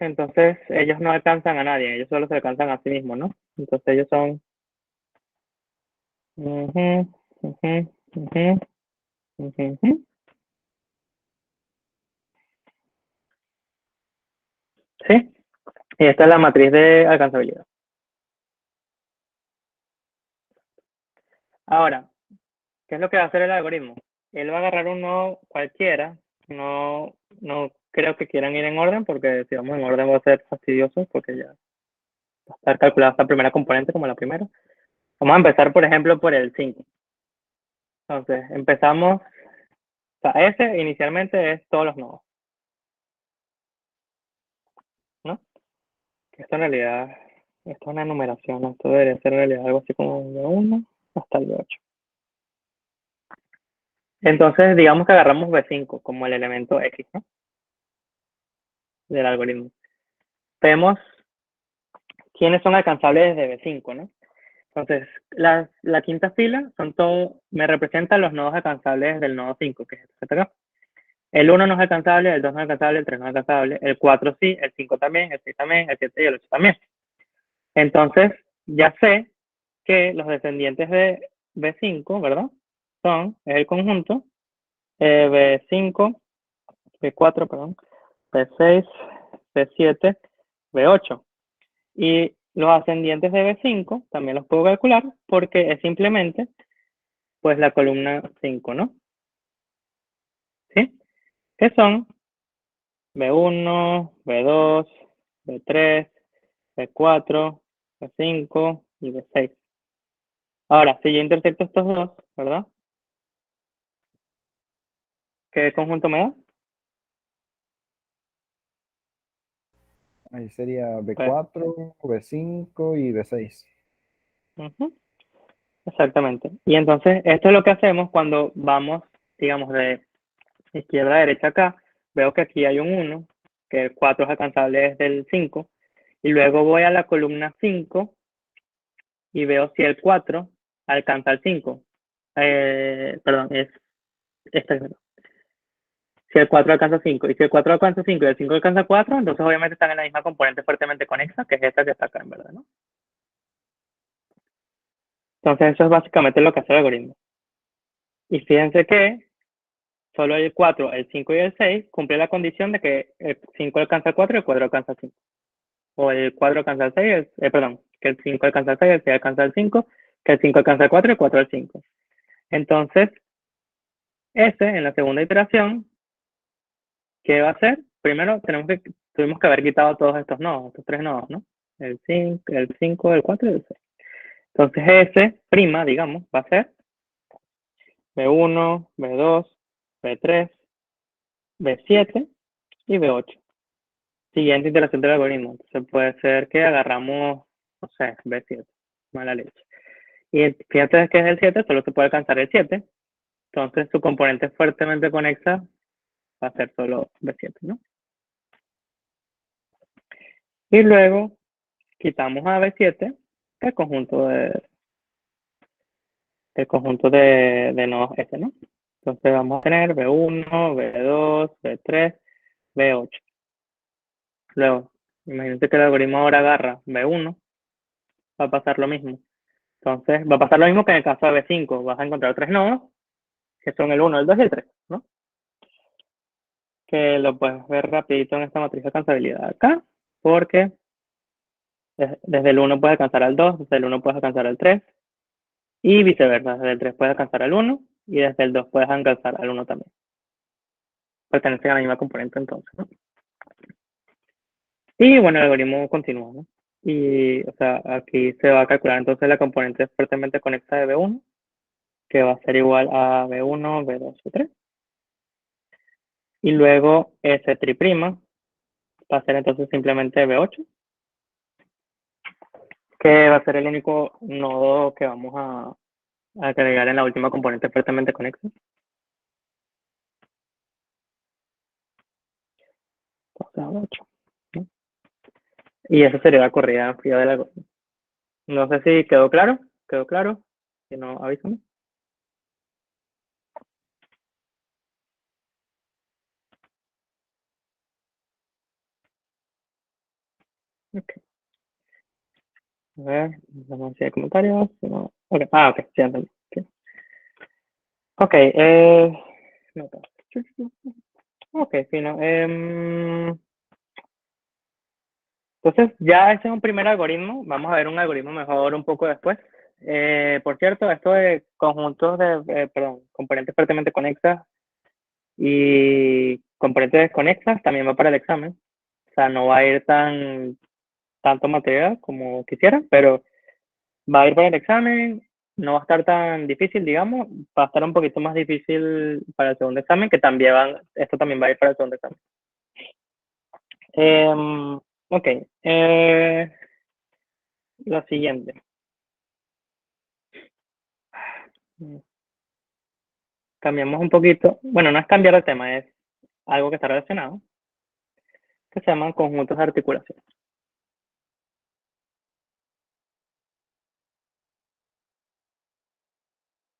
entonces ellos no alcanzan a nadie, ellos solo se alcanzan a sí mismos, ¿no? Entonces ellos son... ujú, ujú, ujú, ujú, ujú. ¿Sí? Y esta es la matriz de alcanzabilidad. Ahora, ¿qué es lo que va a hacer el algoritmo? Él va a agarrar un nodo cualquiera. No creo que quieran ir en orden, porque si vamos en orden va a ser fastidioso, porque ya va a estar calculada esta primera componente como la primera. Vamos a empezar, por ejemplo, por el 5. Entonces, empezamos, o sea, ese inicialmente es todos los nodos, ¿no? Esto en realidad, esto es una numeración, ¿no? Esto debería ser en realidad algo así como de 1 hasta el de 8. Entonces, digamos que agarramos B5 como el elemento X, ¿no? Del algoritmo. Vemos quiénes son alcanzables desde B5, ¿no? Entonces, la quinta fila son todo, me representan los nodos alcanzables del nodo 5, que es este acá. El 1 no es alcanzable, el 2 no es alcanzable, el 3 no es alcanzable, el 4 sí, el 5 también, el 6 también, el 7 y el 8 también. Entonces, ya sé que los descendientes de B5, ¿verdad? Es el conjunto B5, B4, perdón, B6, B7, B8. Y los ascendientes de B5 también los puedo calcular porque es simplemente pues la columna 5, ¿no? ¿Sí? Que son B1, B2, B3, B4, B5 y B6. Ahora, si yo intersecto estos dos, ¿verdad? ¿Qué conjunto me da? Ahí sería Pues, B4, B5 y B6. ujú, exactamente. Y entonces, esto es lo que hacemos cuando vamos, digamos, de izquierda a derecha acá. Veo que aquí hay un 1, que el 4 es alcanzable desde el 5, y luego voy a la columna 5 y veo si el 4 alcanza el 5. Perdón, es esta. Si el 4 alcanza 5, y si el 4 alcanza 5 y el 5 alcanza 4, entonces obviamente están en la misma componente fuertemente conexa, que es esta que está acá, en verdad, ¿no? Entonces eso es básicamente lo que hace el algoritmo. Y fíjense que solo el 4, el 5 y el 6 cumple la condición de que el 5 alcanza el 4 y el 4 alcanza el 5. O el 4 alcanza el 6, perdón, que el 5 alcanza el 6, el 6 alcanza el 5, que el 5 alcanza el 4 y el 4 el 5. Entonces, ese en la segunda iteración, ¿qué va a hacer? Primero tuvimos que haber quitado todos estos nodos, estos tres nodos, ¿no? El 5, el 4 y el 6. Entonces, ese prima, digamos, va a ser B1, B2, B3, B7 y B8. Siguiente iteración del algoritmo. Entonces puede ser que agarramos, no sé, B7, mala leche. Y fíjate que es el 7, solo se puede alcanzar el 7. Entonces su componente fuertemente conexa va a ser solo B7, ¿no? Y luego quitamos a B7 el conjunto de nodos S, ¿no? Entonces vamos a tener B1, B2, B3, B8. Luego, imagínate que el algoritmo ahora agarra B1, va a pasar lo mismo. Entonces, va a pasar lo mismo que en el caso de B5. Vas a encontrar tres nodos, que son el 1, el 2 y el 3, ¿no? Que lo puedes ver rapidito en esta matriz de alcanzabilidad acá, porque desde el 1 puedes alcanzar al 2, desde el 1 puedes alcanzar al 3, y viceversa. Desde el 3 puedes alcanzar al 1, y desde el 2 puedes alcanzar al 1 también. Pertenecen a la misma componente entonces, ¿no? Y bueno, el algoritmo continúa, ¿no? Y, o sea, aquí se va a calcular entonces la componente fuertemente conexa de B1, que va a ser igual a B1, B2, B3. Y luego S triprima va a ser entonces simplemente B8, que va a ser el único nodo que vamos a agregar en la última componente fuertemente conexa. Entonces, B8, ¿no? Y esa sería la corrida fría del algoritmo. No sé si quedó claro. ¿Quedó claro? Si no, avísame. Okay. A ver, vamos a ver si hay comentarios. No. Okay. Ah, ok, sí, entendí. Okay. Ok, no, ok, fino. Entonces, ya ese es un primer algoritmo. Vamos a ver un algoritmo mejor un poco después. Por cierto, esto de conjuntos de, perdón, componentes fuertemente conexas y componentes desconexas también va para el examen. O sea, no va a ir tanto material como quisiera, pero va a ir para el examen. No va a estar tan difícil, digamos. Va a estar un poquito más difícil para el segundo examen, que también esto también va a ir para el segundo examen. Ok. Lo siguiente. Cambiamos un poquito. Bueno, no es cambiar de tema, es algo que está relacionado, que se llaman conjuntos de articulación.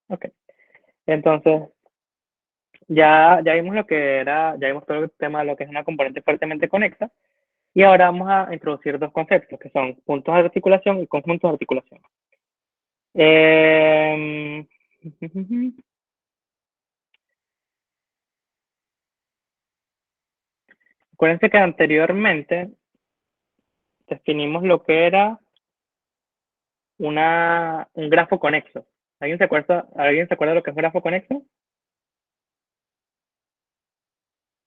Ok. Entonces, ya vimos lo que era, ya vimos todo el tema de lo que es una componente fuertemente conexa. Y ahora vamos a introducir dos conceptos, que son puntos de articulación y conjuntos de articulación. Eh, Acuérdense que anteriormente definimos lo que era un grafo conexo. ¿Alguien se acuerda de lo que es un grafo conexo?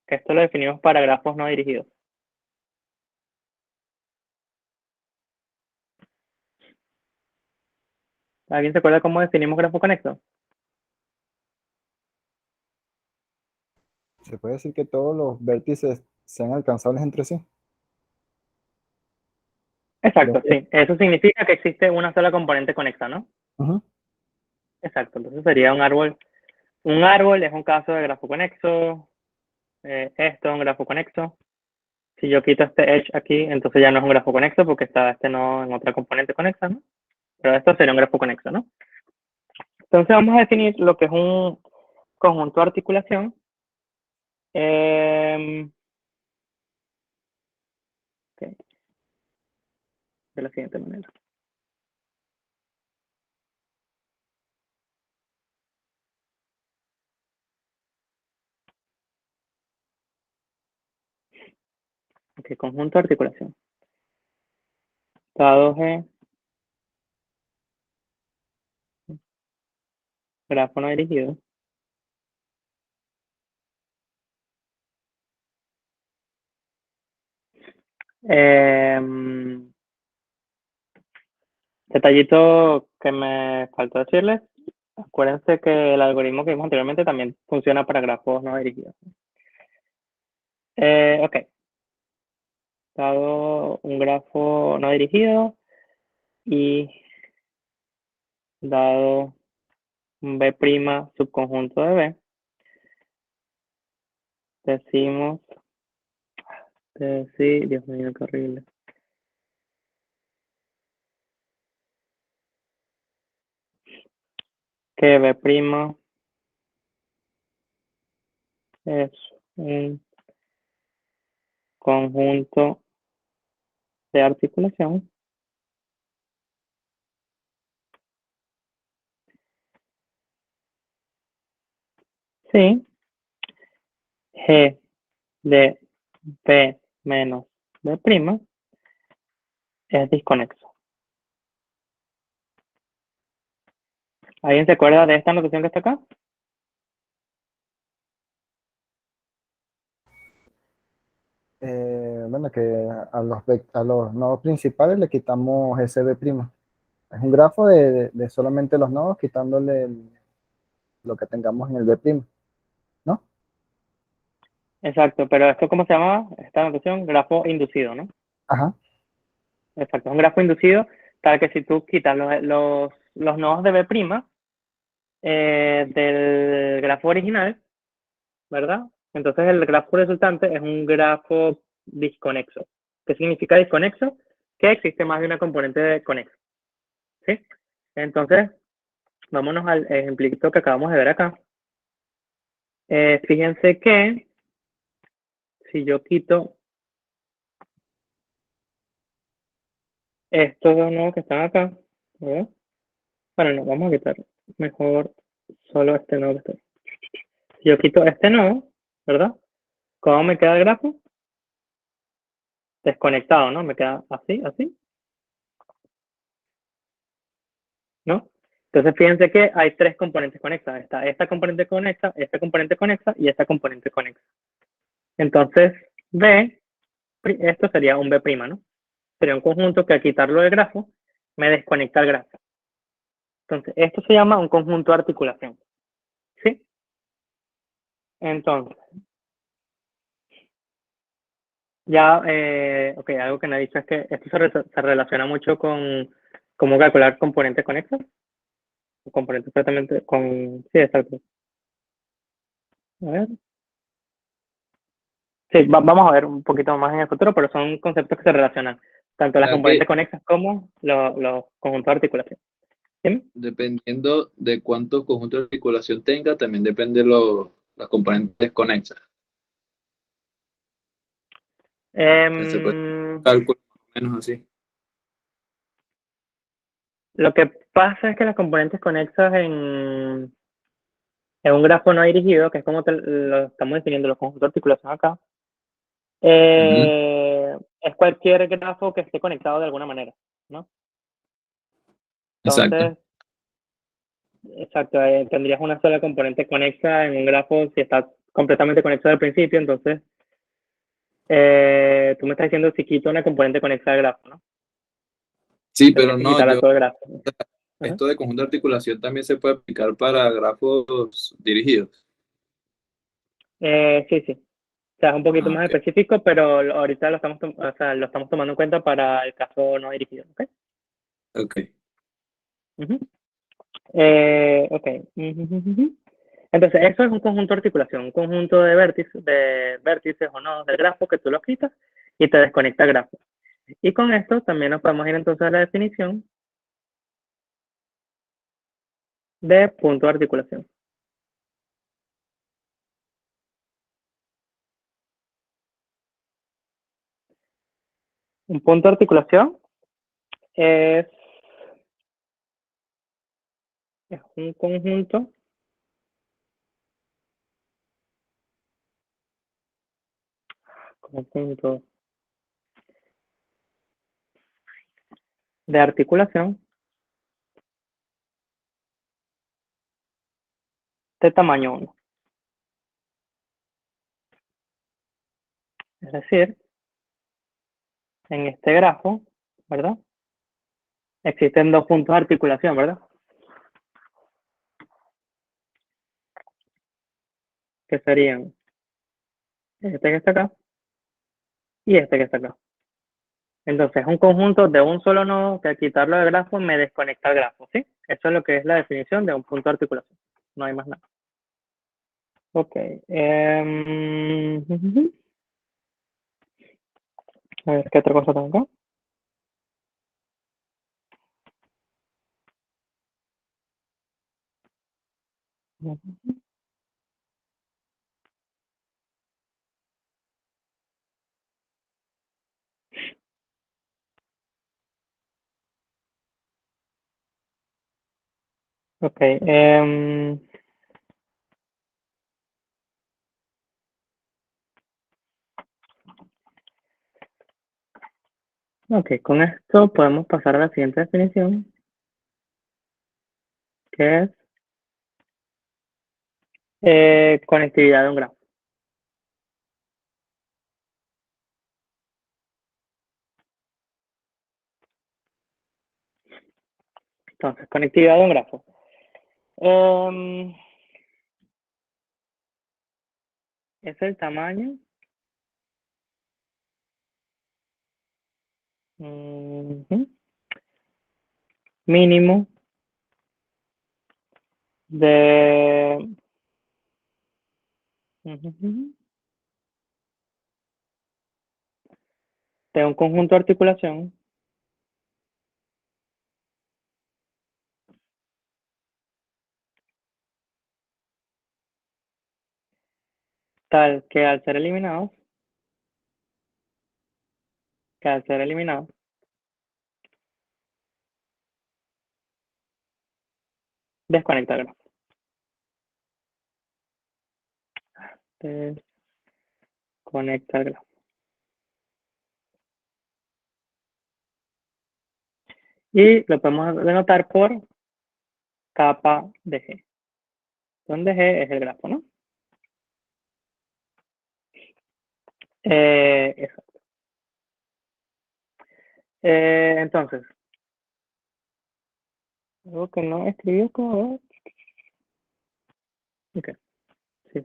Que esto lo definimos para grafos no dirigidos. ¿Alguien se acuerda cómo definimos grafo conexo? ¿Se puede decir que todos los vértices sean alcanzables entre sí? Exacto, sí. Eso significa que existe una sola componente conexa, ¿no? Ujú. Exacto. Entonces sería un árbol. Un árbol es un caso de grafo conexo. Esto es un grafo conexo. Si yo quito este edge aquí, entonces ya no es un grafo conexo porque está este no en otra componente conexa, ¿no? Pero esto sería un grafo conexo, ¿no? Entonces vamos a definir lo que es un conjunto de articulación. Okay, de la siguiente manera. Ok, conjunto de articulación. Dado G, grafo no dirigido. Detallito que me faltó decirles. Acuérdense que el algoritmo que vimos anteriormente también funciona para grafos no dirigidos. Ok, dado un grafo no dirigido y dado un B' subconjunto de B, decimos, sí, Dios mío, qué horrible. Que B' es un conjunto de articulación. Sí, G de B menos B' es disconexo. ¿Alguien se acuerda de esta notación que está acá? Bueno, que a los nodos principales le quitamos ese B'. Es un grafo de solamente los nodos, quitándole lo que tengamos en el B', ¿no? Exacto, pero esto, ¿cómo se llama? Esta notación, grafo inducido, ¿no? Ajá, Exacto, es un grafo inducido, tal que si tú quitas los nodos de B', del grafo original, ¿verdad? Entonces el grafo resultante es un grafo disconexo. ¿Qué significa disconexo? Que existe más de una componente conexa, ¿sí? Entonces, vámonos al ejemplito que acabamos de ver acá. Fíjense que si yo quito estos dos nodos que están acá, ¿verdad? Bueno, no, vamos a quitar mejor solo este nodo que está ahí. Si yo quito este nodo, ¿verdad? ¿Cómo me queda el grafo? Desconectado, ¿no? Me queda así, así, ¿no? Entonces fíjense que hay tres componentes conexas. Está esta componente conexa, esta componente conexa y esta componente conexa. Entonces, B, esto sería un B', ¿no? Sería un conjunto que al quitarlo del grafo, me desconecta el grafo. Entonces, esto se llama un conjunto de articulación, ¿sí? Entonces, ya, ok, algo que me ha dicho es que esto se relaciona mucho con cómo calcular componentes conexos, componentes perfectamente con, sí, exacto. A ver. Sí, vamos a ver un poquito más en el futuro, pero son conceptos que se relacionan, tanto las sea que componentes conexas como los conjuntos de articulación. ¿Sí? dependiendo de cuántos conjuntos de articulación tenga, también depende las componentes conexas. Se puede Em, calcular más o menos así. lo que pasa es que las componentes conexas en un grafo no dirigido, que es como lo estamos definiendo los conjuntos de articulación acá, Ujú. es cualquier grafo que esté conectado de alguna manera, ¿no? Exacto. Entonces, exacto, tendrías una sola componente conexa en un grafo si está completamente conectado al principio, entonces tú me estás diciendo si quito una componente conexa del grafo, ¿no? Sí, Tendrías pero que no, quitarla todo el grafo. Ajá. esto de conjunto de articulación también se puede aplicar para grafos dirigidos. Sí, sí. O sea, es un poquito Ah, más ok. específico, pero ahorita o sea, lo estamos tomando en cuenta para el caso no dirigido, ¿ok? Ok. Ujú. Ok. Ujú. Entonces, eso es un conjunto de articulación, un conjunto de vértices o nodos del grafo que tú lo quitas y te desconecta el grafo. Y con esto también nos podemos ir entonces a la definición de punto de articulación. Un punto de articulación es, es un conjunto de articulación de tamaño 1. Es decir, en este grafo, ¿verdad? Existen dos puntos de articulación, ¿verdad? Que serían este que está acá y este que está acá. Entonces, es un conjunto de un solo nodo que al quitarlo del grafo me desconecta el grafo, ¿sí? Eso es lo que es la definición de un punto de articulación. No hay más nada. Ok. A ver, ¿qué otra cosa tengo acá? Ok. Ok, con esto podemos pasar a la siguiente definición, que es conectividad de un grafo. Entonces, conectividad de un grafo. Em, es el tamaño mínimo de de un conjunto de articulación tal que al ser eliminados, desconecta el grafo. Desconecta el grafo. Y lo podemos denotar por capa de G, donde G es el grafo, ¿no? Exacto. Entonces, algo que no escribió como... Ok, sí.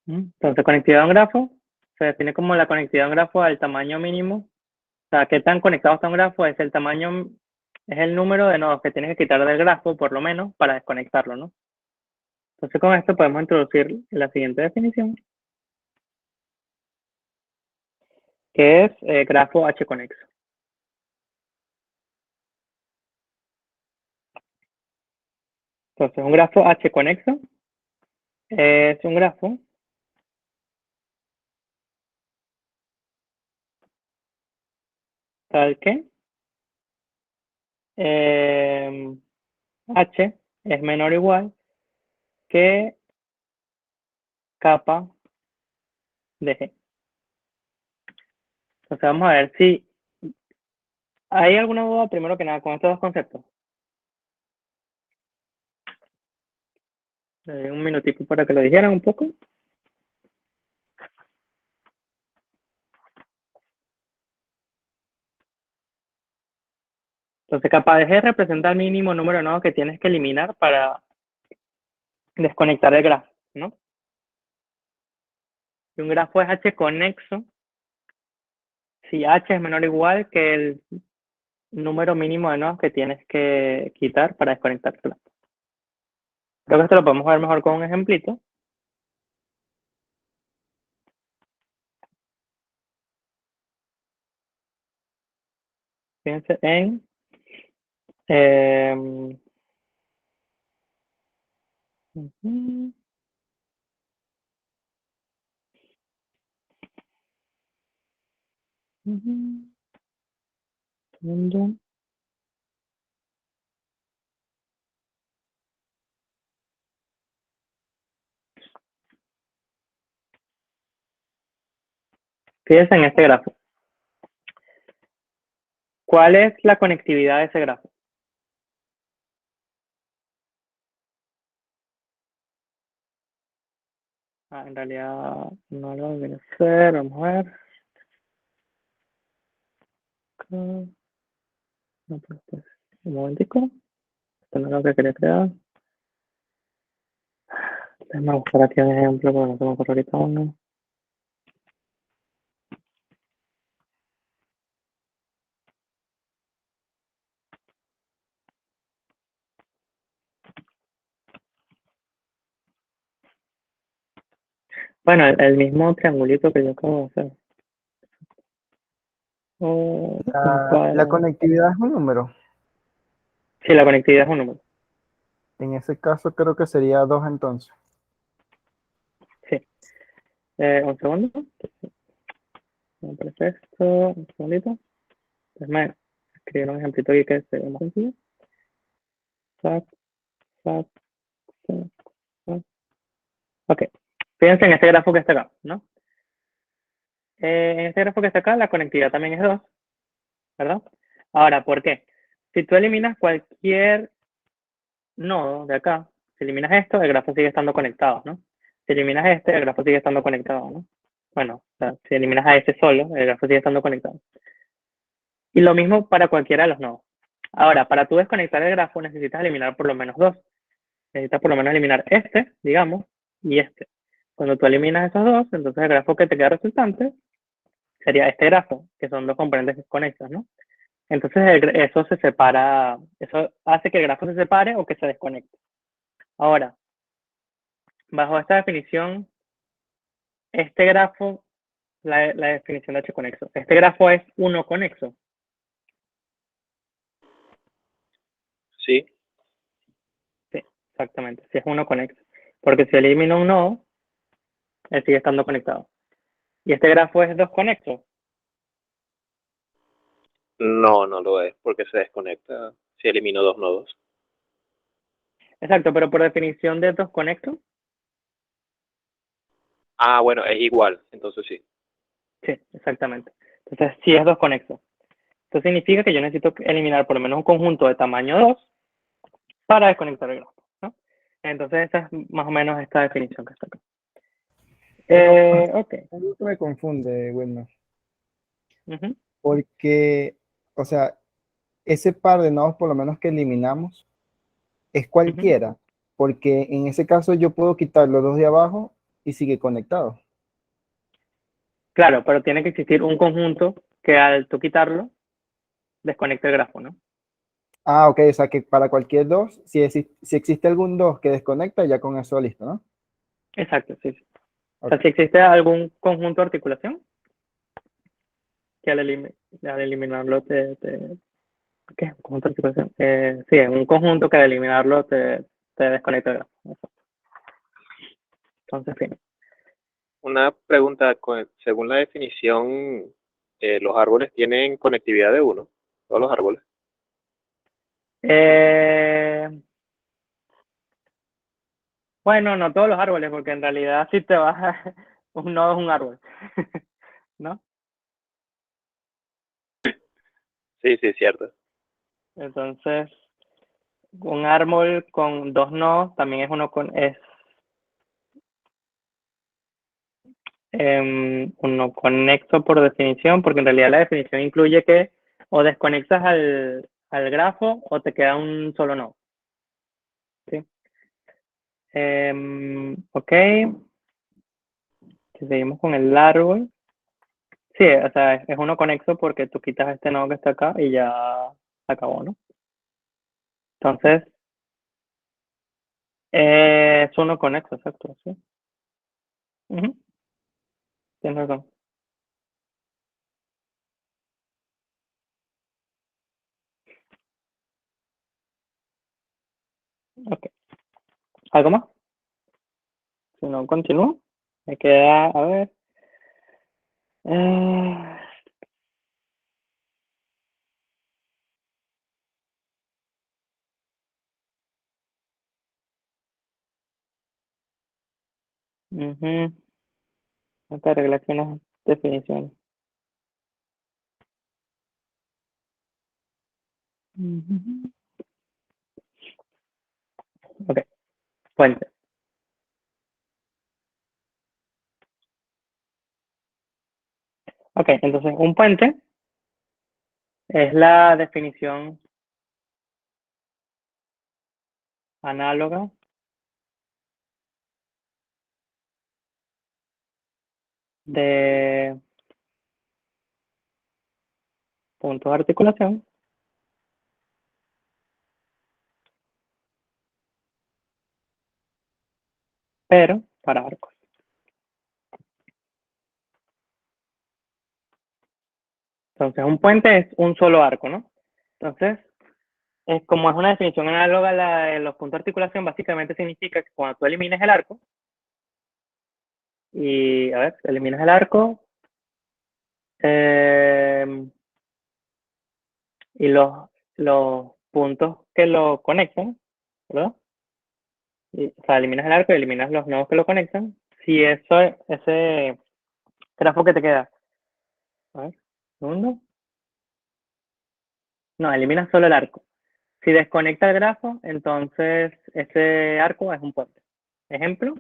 Entonces, conectividad de un grafo se define como la conectividad de un grafo al tamaño mínimo. O sea, qué tan conectado está un grafo es el tamaño, es el número de nodos que tienes que quitar del grafo, por lo menos, para desconectarlo, ¿no? Entonces, con esto podemos introducir la siguiente definición, que es grafo H-conexo. Entonces, un grafo H-conexo es un grafo tal que H es menor o igual que capa de G. Entonces, vamos a ver si hay alguna duda, primero que nada, con estos dos conceptos. Un minutico para que lo dijeran un poco. Entonces, capa de G representa el mínimo número de nodos que tienes que eliminar para desconectar el grafo, ¿no? Si un grafo es H conexo, si H es menor o igual que el número mínimo de nodos que tienes que quitar para desconectar el grafo. Creo que esto lo podemos ver mejor con un ejemplito. Fíjense en segundo. Fíjense en este grafo. ¿Cuál es la conectividad de ese grafo? En realidad no lo debería hacer. Vamos a ver. Un momentico. Esto no es lo que quería crear. Déjame buscar aquí un ejemplo porque no se me ocurre ahorita uno. Bueno, el mismo triangulito que yo acabo de hacer. La conectividad es un número. Sí, la conectividad es un número. En ese caso creo que sería 2 entonces. Sí. Un segundo. Me parece esto. Un segundito. Déjame escribir un ejemplito aquí que se ve más sencillo. Sac, sac, sac, sac. Ok. Fíjense en este grafo que está acá, ¿no? En este grafo que está acá, la conectividad también es 2, ¿verdad? Ahora, ¿por qué? Si tú eliminas cualquier nodo de acá, si eliminas esto, el grafo sigue estando conectado, ¿no? Si eliminas este, el grafo sigue estando conectado, ¿no? Bueno, o sea, si eliminas a este solo, el grafo sigue estando conectado. Y lo mismo para cualquiera de los nodos. Ahora, para tú desconectar el grafo necesitas eliminar por lo menos 2. necesitas por lo menos eliminar este, digamos, y este. Cuando tú eliminas esos dos, entonces el grafo que te queda resultante sería este grafo, que son dos componentes desconexos, ¿no? Entonces eso se separa, eso hace que el grafo se separe o que se desconecte. Ahora, bajo esta definición, este grafo, la definición de H conexo, este grafo es uno conexo. Sí, Sí, exactamente, si es uno conexo. Porque si elimino un nodo, él sigue estando conectado. Y este grafo es dos conexos. no, no lo es, porque se desconecta si elimino dos nodos. Exacto, pero por definición de dos conexos, Ah, bueno, es igual, entonces sí. sí, exactamente. Entonces, sí es dos conexos. Esto significa que yo necesito eliminar por lo menos un conjunto de tamaño 2 para desconectar el grafo, ¿no? Entonces, esa es más o menos esta definición que está acá. Pero Ok. algo que me confunde, bueno, Ujú, porque, o sea, ese par de nodos por lo menos que eliminamos es ujú. cualquiera, porque en ese caso yo puedo quitar los dos de abajo y sigue conectado. Claro, pero tiene que existir un conjunto que al tú quitarlo, desconecte el grafo, ¿no? Ah, ok, o sea que para cualquier dos, si existe algún dos que desconecta, ya con eso listo, ¿no? Exacto, sí, sí. O sea, Ok. si existe algún conjunto de articulación, que al eliminarlo ¿qué es un conjunto de articulación? Sí, es un conjunto que al eliminarlo te desconecta el grafo. Entonces, fin. Una pregunta, según la definición, los árboles tienen conectividad de uno, todos los árboles. Eh, bueno, no todos los árboles, porque en realidad si te vas a... un nodo es un árbol, ¿no? Sí, sí, cierto. Entonces, un árbol con dos nodos también es uno conexo por definición, porque en realidad la definición incluye que o desconectas al grafo o te queda un solo nodo. ¿Sí? Ok, seguimos con el árbol. Sí, o sea, es uno conexo porque tú quitas este nodo que está acá y ya se acabó, ¿no? Entonces, es uno conexo, exacto, sí. Ujú, tienes razón. Ok. ¿Algo más? Si no, continúo. Me queda, a ver. Eh, ujú, acá arreglé aquí unas definiciones. Ujú. Ok, puente. Ok, entonces un puente es la definición análoga de puntos de articulación, pero para arcos. Entonces un puente es un solo arco, ¿no? Entonces, como es una definición análoga a la de los puntos de articulación, básicamente significa que cuando tú elimines el arco, y a ver, eliminas el arco, eh, y los puntos que lo conectan, ¿verdad? O sea, eliminas el arco y eliminas los nodos que lo conectan. Si ese grafo que te queda, a ver, segundo, no, eliminas solo el arco. Si desconecta el grafo, entonces ese arco es un puente. Ejemplo,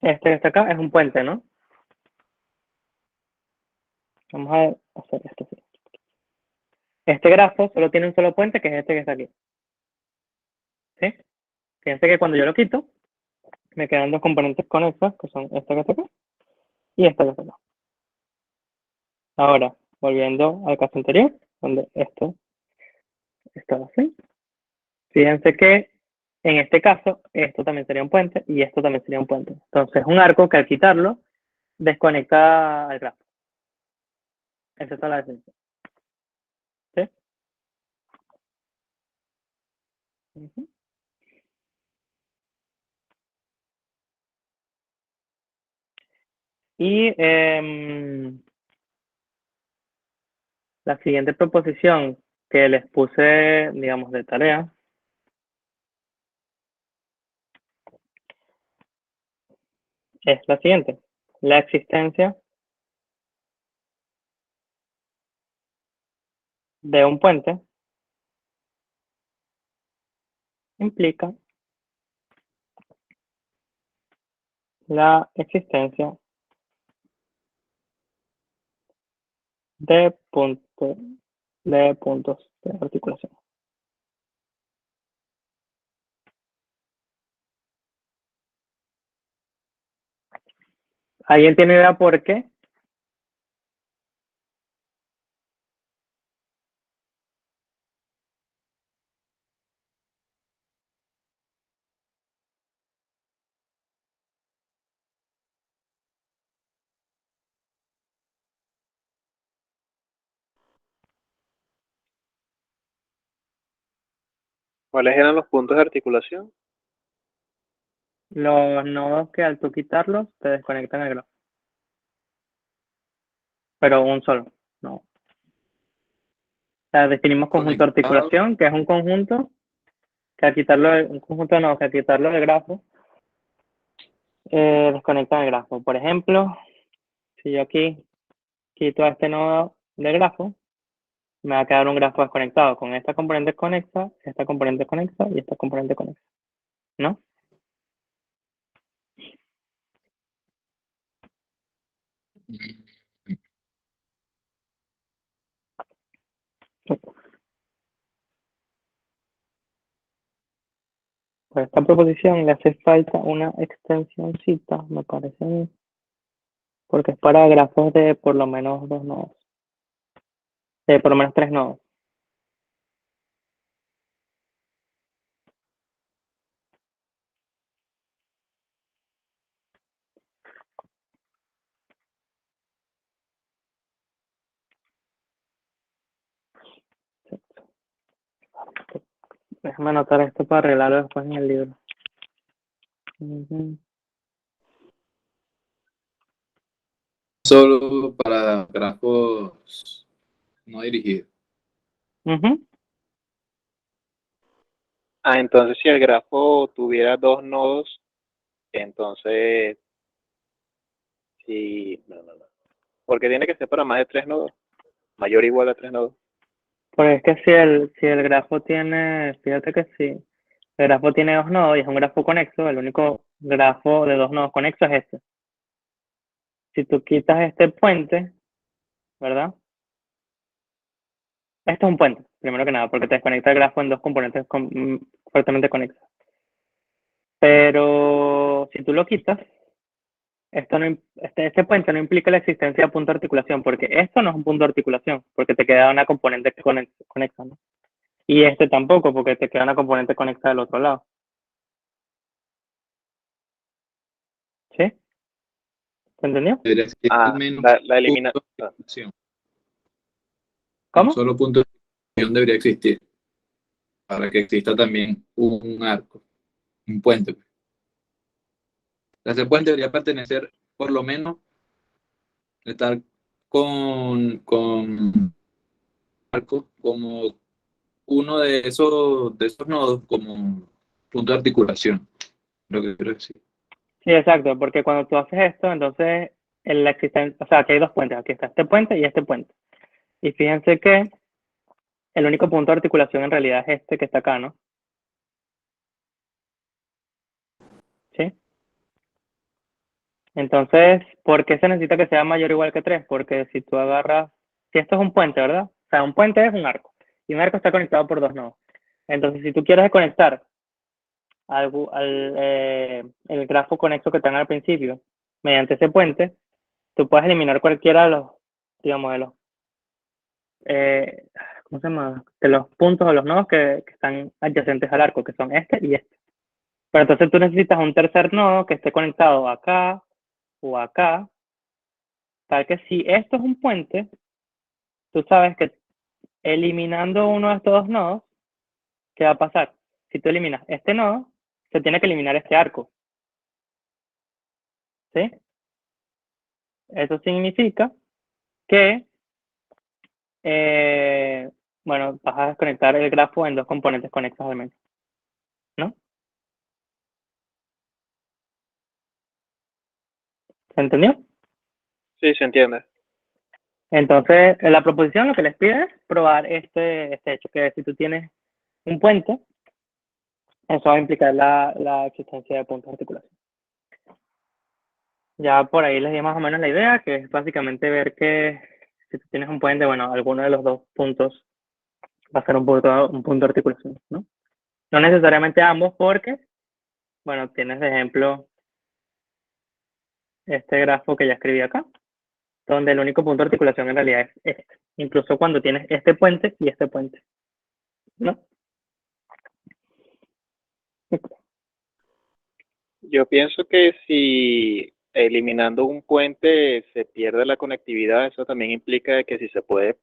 este que está acá es un puente, ¿no? Vamos a hacer esto así. Este grafo solo tiene un solo puente, que es este que está aquí. ¿Sí? Fíjense que cuando yo lo quito, me quedan dos componentes conexos, que son esta que está acá y esta que está acá. Ahora, volviendo al caso anterior, donde esto estaba así. Fíjense que en este caso, esto también sería un puente y esto también sería un puente. Entonces, un arco que al quitarlo, desconecta al grafo. Esa es la definición. ¿Sí? Ujú. Y la siguiente proposición que les puse, digamos, de tarea, es la siguiente. La existencia de un puente implica la existencia de puntos de articulación. ¿Alguien tiene idea por qué? ¿Cuáles eran los puntos de articulación? Los nodos que al tú quitarlos te desconectan el grafo. Pero un solo, no. O sea, definimos conjunto de Conectado. articulación, que es un conjunto que al quitarlo, un conjunto de nodos que al quitarlo del grafo, desconectan el grafo. Por ejemplo, si yo aquí quito a este nodo del grafo, me va a quedar un grafo desconectado con esta componente conexa y esta componente conexa, ¿no? Por esta proposición le hace falta una extensioncita, me parece a mí, porque es para grafos de por lo menos dos nodos, de por lo menos tres nodos. Déjame anotar esto para arreglarlo después en el libro. Solo para grafos no dirigidos. Ah, entonces si el grafo tuviera dos nodos, entonces sí, no. Porque tiene que ser para más de tres nodos, mayor o igual a tres nodos. Pues es que si el grafo tiene, fíjate que si el grafo tiene dos nodos y es un grafo conexo, el único grafo de dos nodos conexos es este. Si tú quitas este puente, ¿verdad? Esto es un puente, primero que nada, porque te desconecta el grafo en dos componentes fuertemente conexos. Pero si tú lo quitas, esto no, este puente no implica la existencia de punto de articulación, porque esto no es un punto de articulación, porque te queda una componente conexa, ¿no? Y este tampoco, porque te queda una componente conexa del otro lado. ¿Sí? ¿Se entendió? Debería existir al Ah, menos la elimina. punto de articulación. Un ¿Cómo? solo punto de articulación debería existir para que exista también un arco, un puente. Ese puente debería pertenecer, por lo menos, estar con arco como uno de esos nodos como punto de articulación, lo que quiero decir. Sí, exacto, porque cuando tú haces esto, entonces la existencia, o sea, aquí hay dos puentes, aquí está este puente y este puente. Y fíjense que el único punto de articulación en realidad es este que está acá, ¿no? ¿Sí? Entonces, ¿por qué se necesita que sea mayor o igual que 3? Porque si tú agarras, si esto es un puente, ¿verdad? O sea, un puente es un arco. Y un arco está conectado por dos nodos. Entonces, si tú quieres conectar el grafo conexo que tenga al principio mediante ese puente, tú puedes eliminar cualquiera de los, digamos, de los, ¿cómo se llama? De los puntos o los nodos que están adyacentes al arco, que son este y este. Pero entonces tú necesitas un tercer nodo que esté conectado acá o acá, tal que si esto es un puente, tú sabes que eliminando uno de estos dos nodos, ¿qué va a pasar? Si tú eliminas este nodo, se tiene que eliminar este arco. ¿Sí? Eso significa que, bueno, vas a desconectar el grafo en dos componentes conexos al menos, ¿no? ¿Se entendió? Sí, se entiende. Entonces, en la proposición lo que les pide es probar este hecho, que si tú tienes un puente, eso va a implicar la existencia de puntos de articulación. Ya por ahí les di más o menos la idea, que es básicamente ver que si tú tienes un puente, bueno, alguno de los dos puntos va a ser un punto de articulación, ¿no? No necesariamente ambos porque, bueno, tienes de ejemplo este grafo que ya escribí acá, donde el único punto de articulación en realidad es este, incluso cuando tienes este puente y este puente, ¿no? Yo pienso que si eliminando un puente se pierde la conectividad, eso también implica que si se puede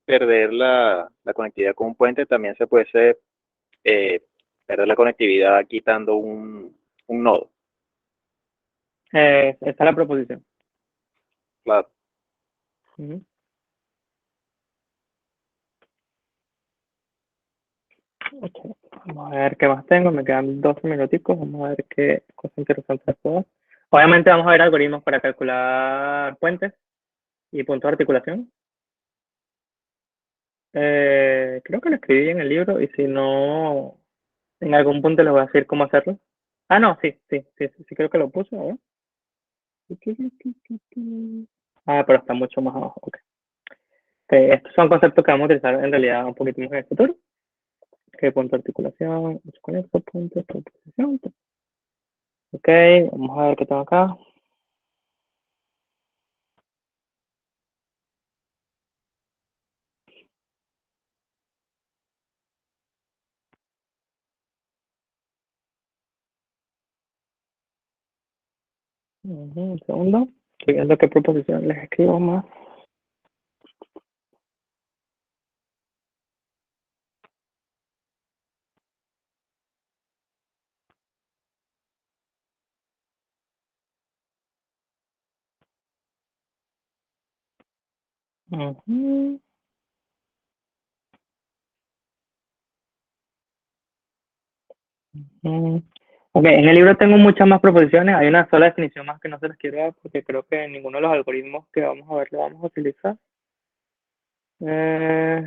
perder la conectividad con un puente, también se puede eh, perder la conectividad quitando un nodo. Esta es la proposición. Claro. Ujú. Ok, vamos a ver qué más tengo, me quedan 12 minuticos, vamos a ver qué cosas interesantes puedo. Obviamente vamos a ver algoritmos para calcular puentes y puntos de articulación. Creo que lo escribí en el libro y si no, en algún punto les voy a decir cómo hacerlo. Ah, no, sí, creo que lo puse, a ver. Ah, pero está mucho más abajo, ok. Estos son conceptos que vamos a utilizar en realidad un poquito más en el futuro. Que punto de articulación, con esto, punto de proposición. Ok, vamos a ver qué tengo acá. Un segundo. Estoy viendo qué proposición les escribo más. Ujú. Mm, Ok, en el libro tengo muchas más proposiciones. Hay una sola definición más que no se las quiero dar porque creo que ninguno de los algoritmos que vamos a ver lo vamos a utilizar. Eh,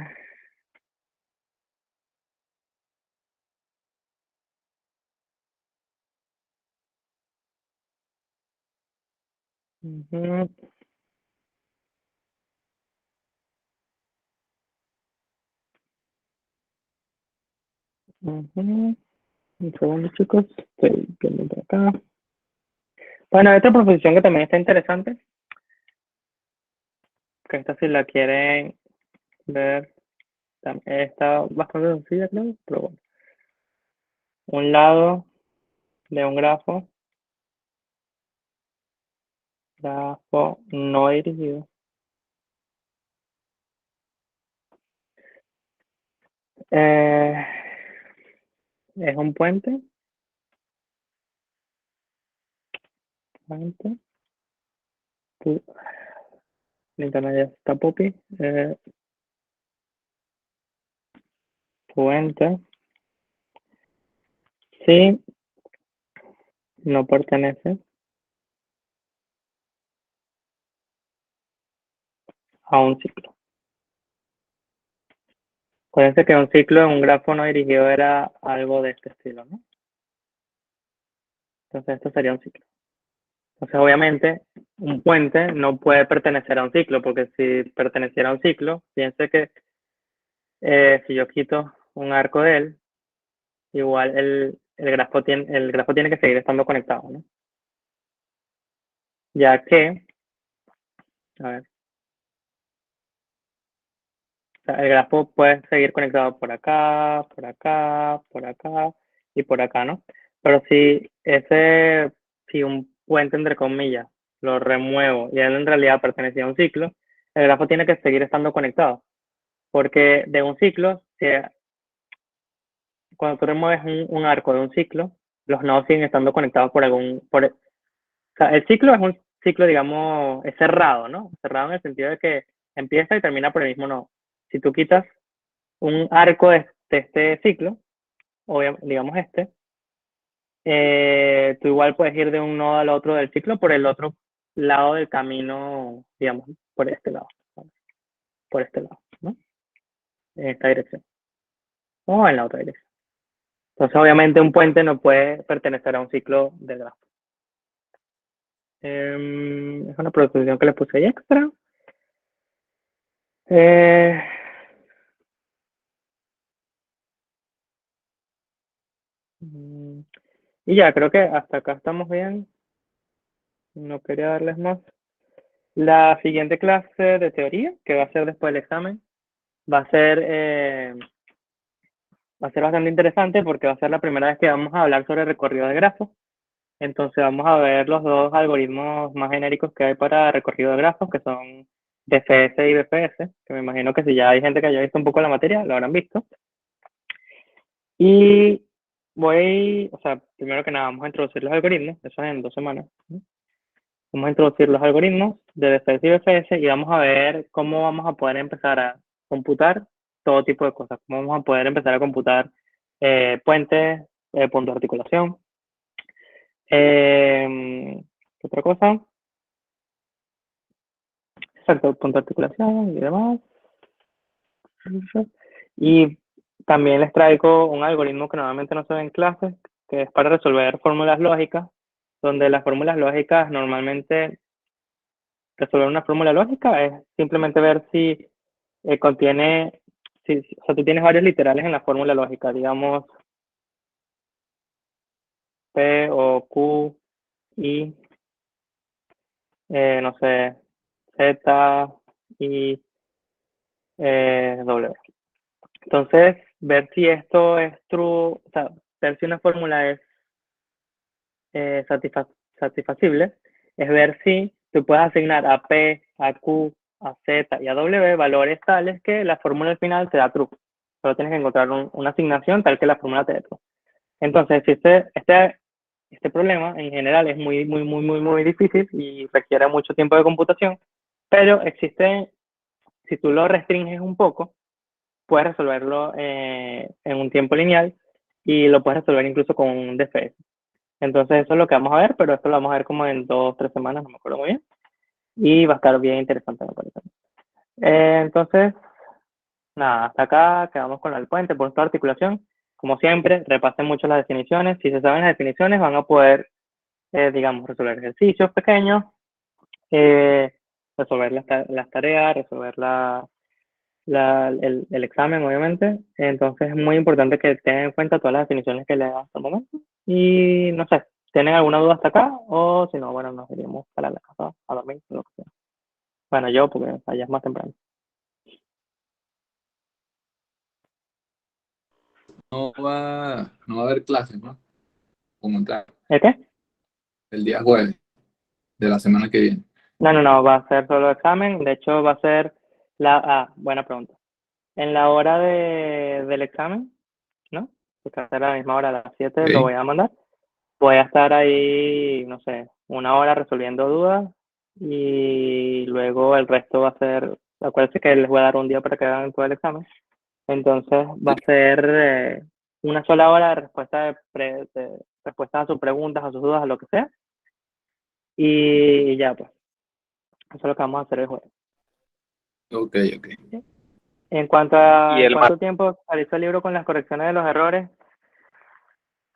ujú, ujú. Un segundo, chicos. Estoy viendo por acá. Bueno, hay otra proposición que también está interesante, que esta si la quieren ver, está bastante sencilla, creo, pero bueno. Un lado de un grafo no dirigido, eh, es un puente, el internet ya está popi, puente, sí, no pertenece a un ciclo. Acuérdense que un ciclo en un grafo no dirigido era algo de este estilo, ¿no? Entonces esto sería un ciclo. Entonces, obviamente, un puente no puede pertenecer a un ciclo, porque si perteneciera a un ciclo, piense que si yo quito un arco de él, igual el grafo tiene que seguir estando conectado, ¿no? Ya que, a ver, o sea, el grafo puede seguir conectado por acá, por acá, por acá y por acá, ¿no? Pero si un puente entre comillas lo remuevo y él en realidad pertenecía a un ciclo, el grafo tiene que seguir estando conectado. Porque de un ciclo, cuando tú remueves un arco de un ciclo, los nodos siguen estando conectados o sea, el ciclo es un ciclo, digamos, es cerrado, ¿no? Cerrado en el sentido de que empieza y termina por el mismo nodo. Si tú quitas un arco de este ciclo, digamos tú igual puedes ir de un nodo al otro del ciclo por el otro lado del camino, digamos, por este lado, ¿no? Por este lado, ¿no? En esta dirección, o en la otra dirección. Entonces, obviamente, un puente no puede pertenecer a un ciclo de grafo. Es una producción que le puse ahí extra. Y ya, creo que hasta acá estamos bien. No quería darles más. La siguiente clase de teoría, que va a ser después del examen, va a ser, va a ser bastante interesante porque va a ser la primera vez que vamos a hablar sobre recorrido de grafos. Entonces vamos a ver los dos algoritmos más genéricos que hay para recorrido de grafos, que son DFS y BFS, que me imagino que si ya hay gente que haya visto un poco la materia, lo habrán visto. Y o sea, primero que nada, vamos a introducir los algoritmos, eso es en 2 semanas, ¿no? Vamos a introducir los algoritmos de DFS y BFS y vamos a ver cómo vamos a poder empezar a computar todo tipo de cosas, cómo vamos a poder empezar a computar puentes, puntos de articulación. ¿Qué otra cosa? Exacto, punto de articulación y demás. Y también les traigo un algoritmo que normalmente no se ve en clases, que es para resolver fórmulas lógicas, donde las fórmulas lógicas normalmente, resolver una fórmula lógica es simplemente ver si contiene, o sea, tú tienes varios literales en la fórmula lógica, digamos P o Q, I, no sé, Z, I, W. Entonces, ver si esto es true, o sea, ver si una fórmula es satisfacible, es ver si tú puedes asignar a P, a Q, a Z y a W valores tales que la fórmula al final te da true. Solo tienes que encontrar una asignación tal que la fórmula te dé true. Entonces, si este problema en general es muy difícil y requiere mucho tiempo de computación, pero si tú lo restringes un poco, puedes resolverlo en un tiempo lineal y lo puedes resolver incluso con un DFS. Entonces eso es lo que vamos a ver, pero esto lo vamos a ver como en 2 o 3 semanas, no me acuerdo muy bien. Y va a estar bien interesante, me parece. Entonces, nada, hasta acá quedamos con el puente, punto de articulación. Como siempre, repasen mucho las definiciones. Si se saben las definiciones, van a poder, digamos, resolver ejercicios pequeños, resolver las tareas, resolver el examen, obviamente. Entonces es muy importante que tengan en cuenta todas las definiciones que le dan hasta el momento. Y no sé, ¿tienen alguna duda hasta acá? O si no, bueno, nos iríamos para la casa a dormir, lo que sea. Bueno, yo, porque allá es más temprano. No va a haber clases, ¿no? Como tal, ¿El qué? el día jueves de la semana que viene. No, va a ser solo examen. De hecho, va a ser buena pregunta. En la hora del examen, ¿no? Porque va a ser a la misma hora, a las 7, lo ¿Ok? voy a mandar. Voy a estar ahí, no sé, 1 hora resolviendo dudas y luego el resto va a ser, acuérdense que les voy a dar un día para que hagan todo el examen. Entonces va a ser 1 sola hora de respuestas a sus preguntas, a sus dudas, a lo que sea. Y ya, pues, eso es lo que vamos a hacer el jueves. Ok. En cuanto a Y en el cuánto tiempo realizo el libro con las correcciones de los errores,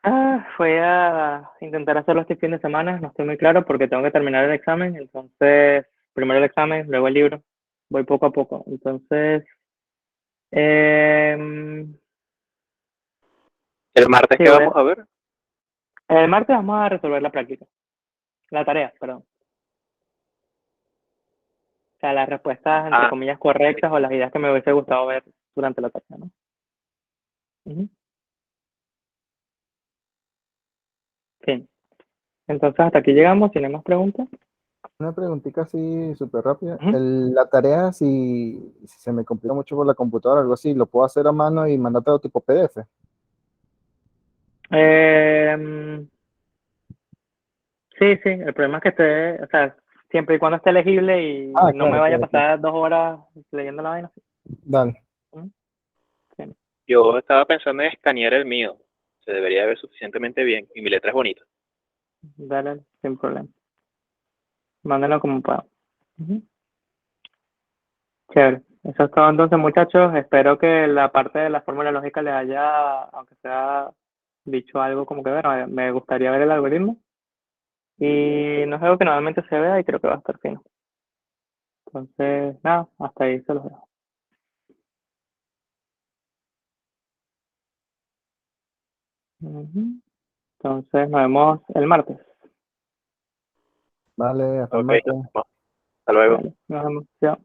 Voy a intentar hacerlo este fin de semana, no estoy muy claro porque tengo que terminar el examen, entonces primero el examen, luego el libro, voy poco a poco. Entonces, em, ¿El martes sí, qué vamos a ver? el martes vamos a resolver la práctica, la tarea, perdón. O sea, las respuestas entre Ah, comillas correctas o las ideas que me hubiese gustado ver durante la tarea, ¿no? Ujú. Fin. Entonces hasta aquí llegamos, ¿tiene más preguntas? Una preguntita así súper rápida. Ujú. La tarea, si se me complica mucho por la computadora, algo así, ¿lo puedo hacer a mano y mandártelo tipo PDF? Em, sí, el problema es que esté, o sea, siempre y cuando esté legible y Ah, no me claro, vaya a claro, claro. pasar 2 horas leyendo la vaina. Dale. Ujú. Sí. yo estaba pensando en escanear el mío. Se debería ver suficientemente bien y mi letra es bonita. Dale, sin problema. Mándenlo como pueda. Ujú. Chévere. Eso es todo entonces, muchachos. Espero que la parte de la fórmula lógica les haya, aunque sea dicho algo como que, bueno, me gustaría ver el algoritmo. Y no es algo que normalmente se vea y creo que va a estar fino. Entonces, nada, hasta ahí se los dejo. Ujú. Entonces, nos vemos el martes. Vale, hasta el Ok, martes. hasta luego. Vale, nos vemos. Chao.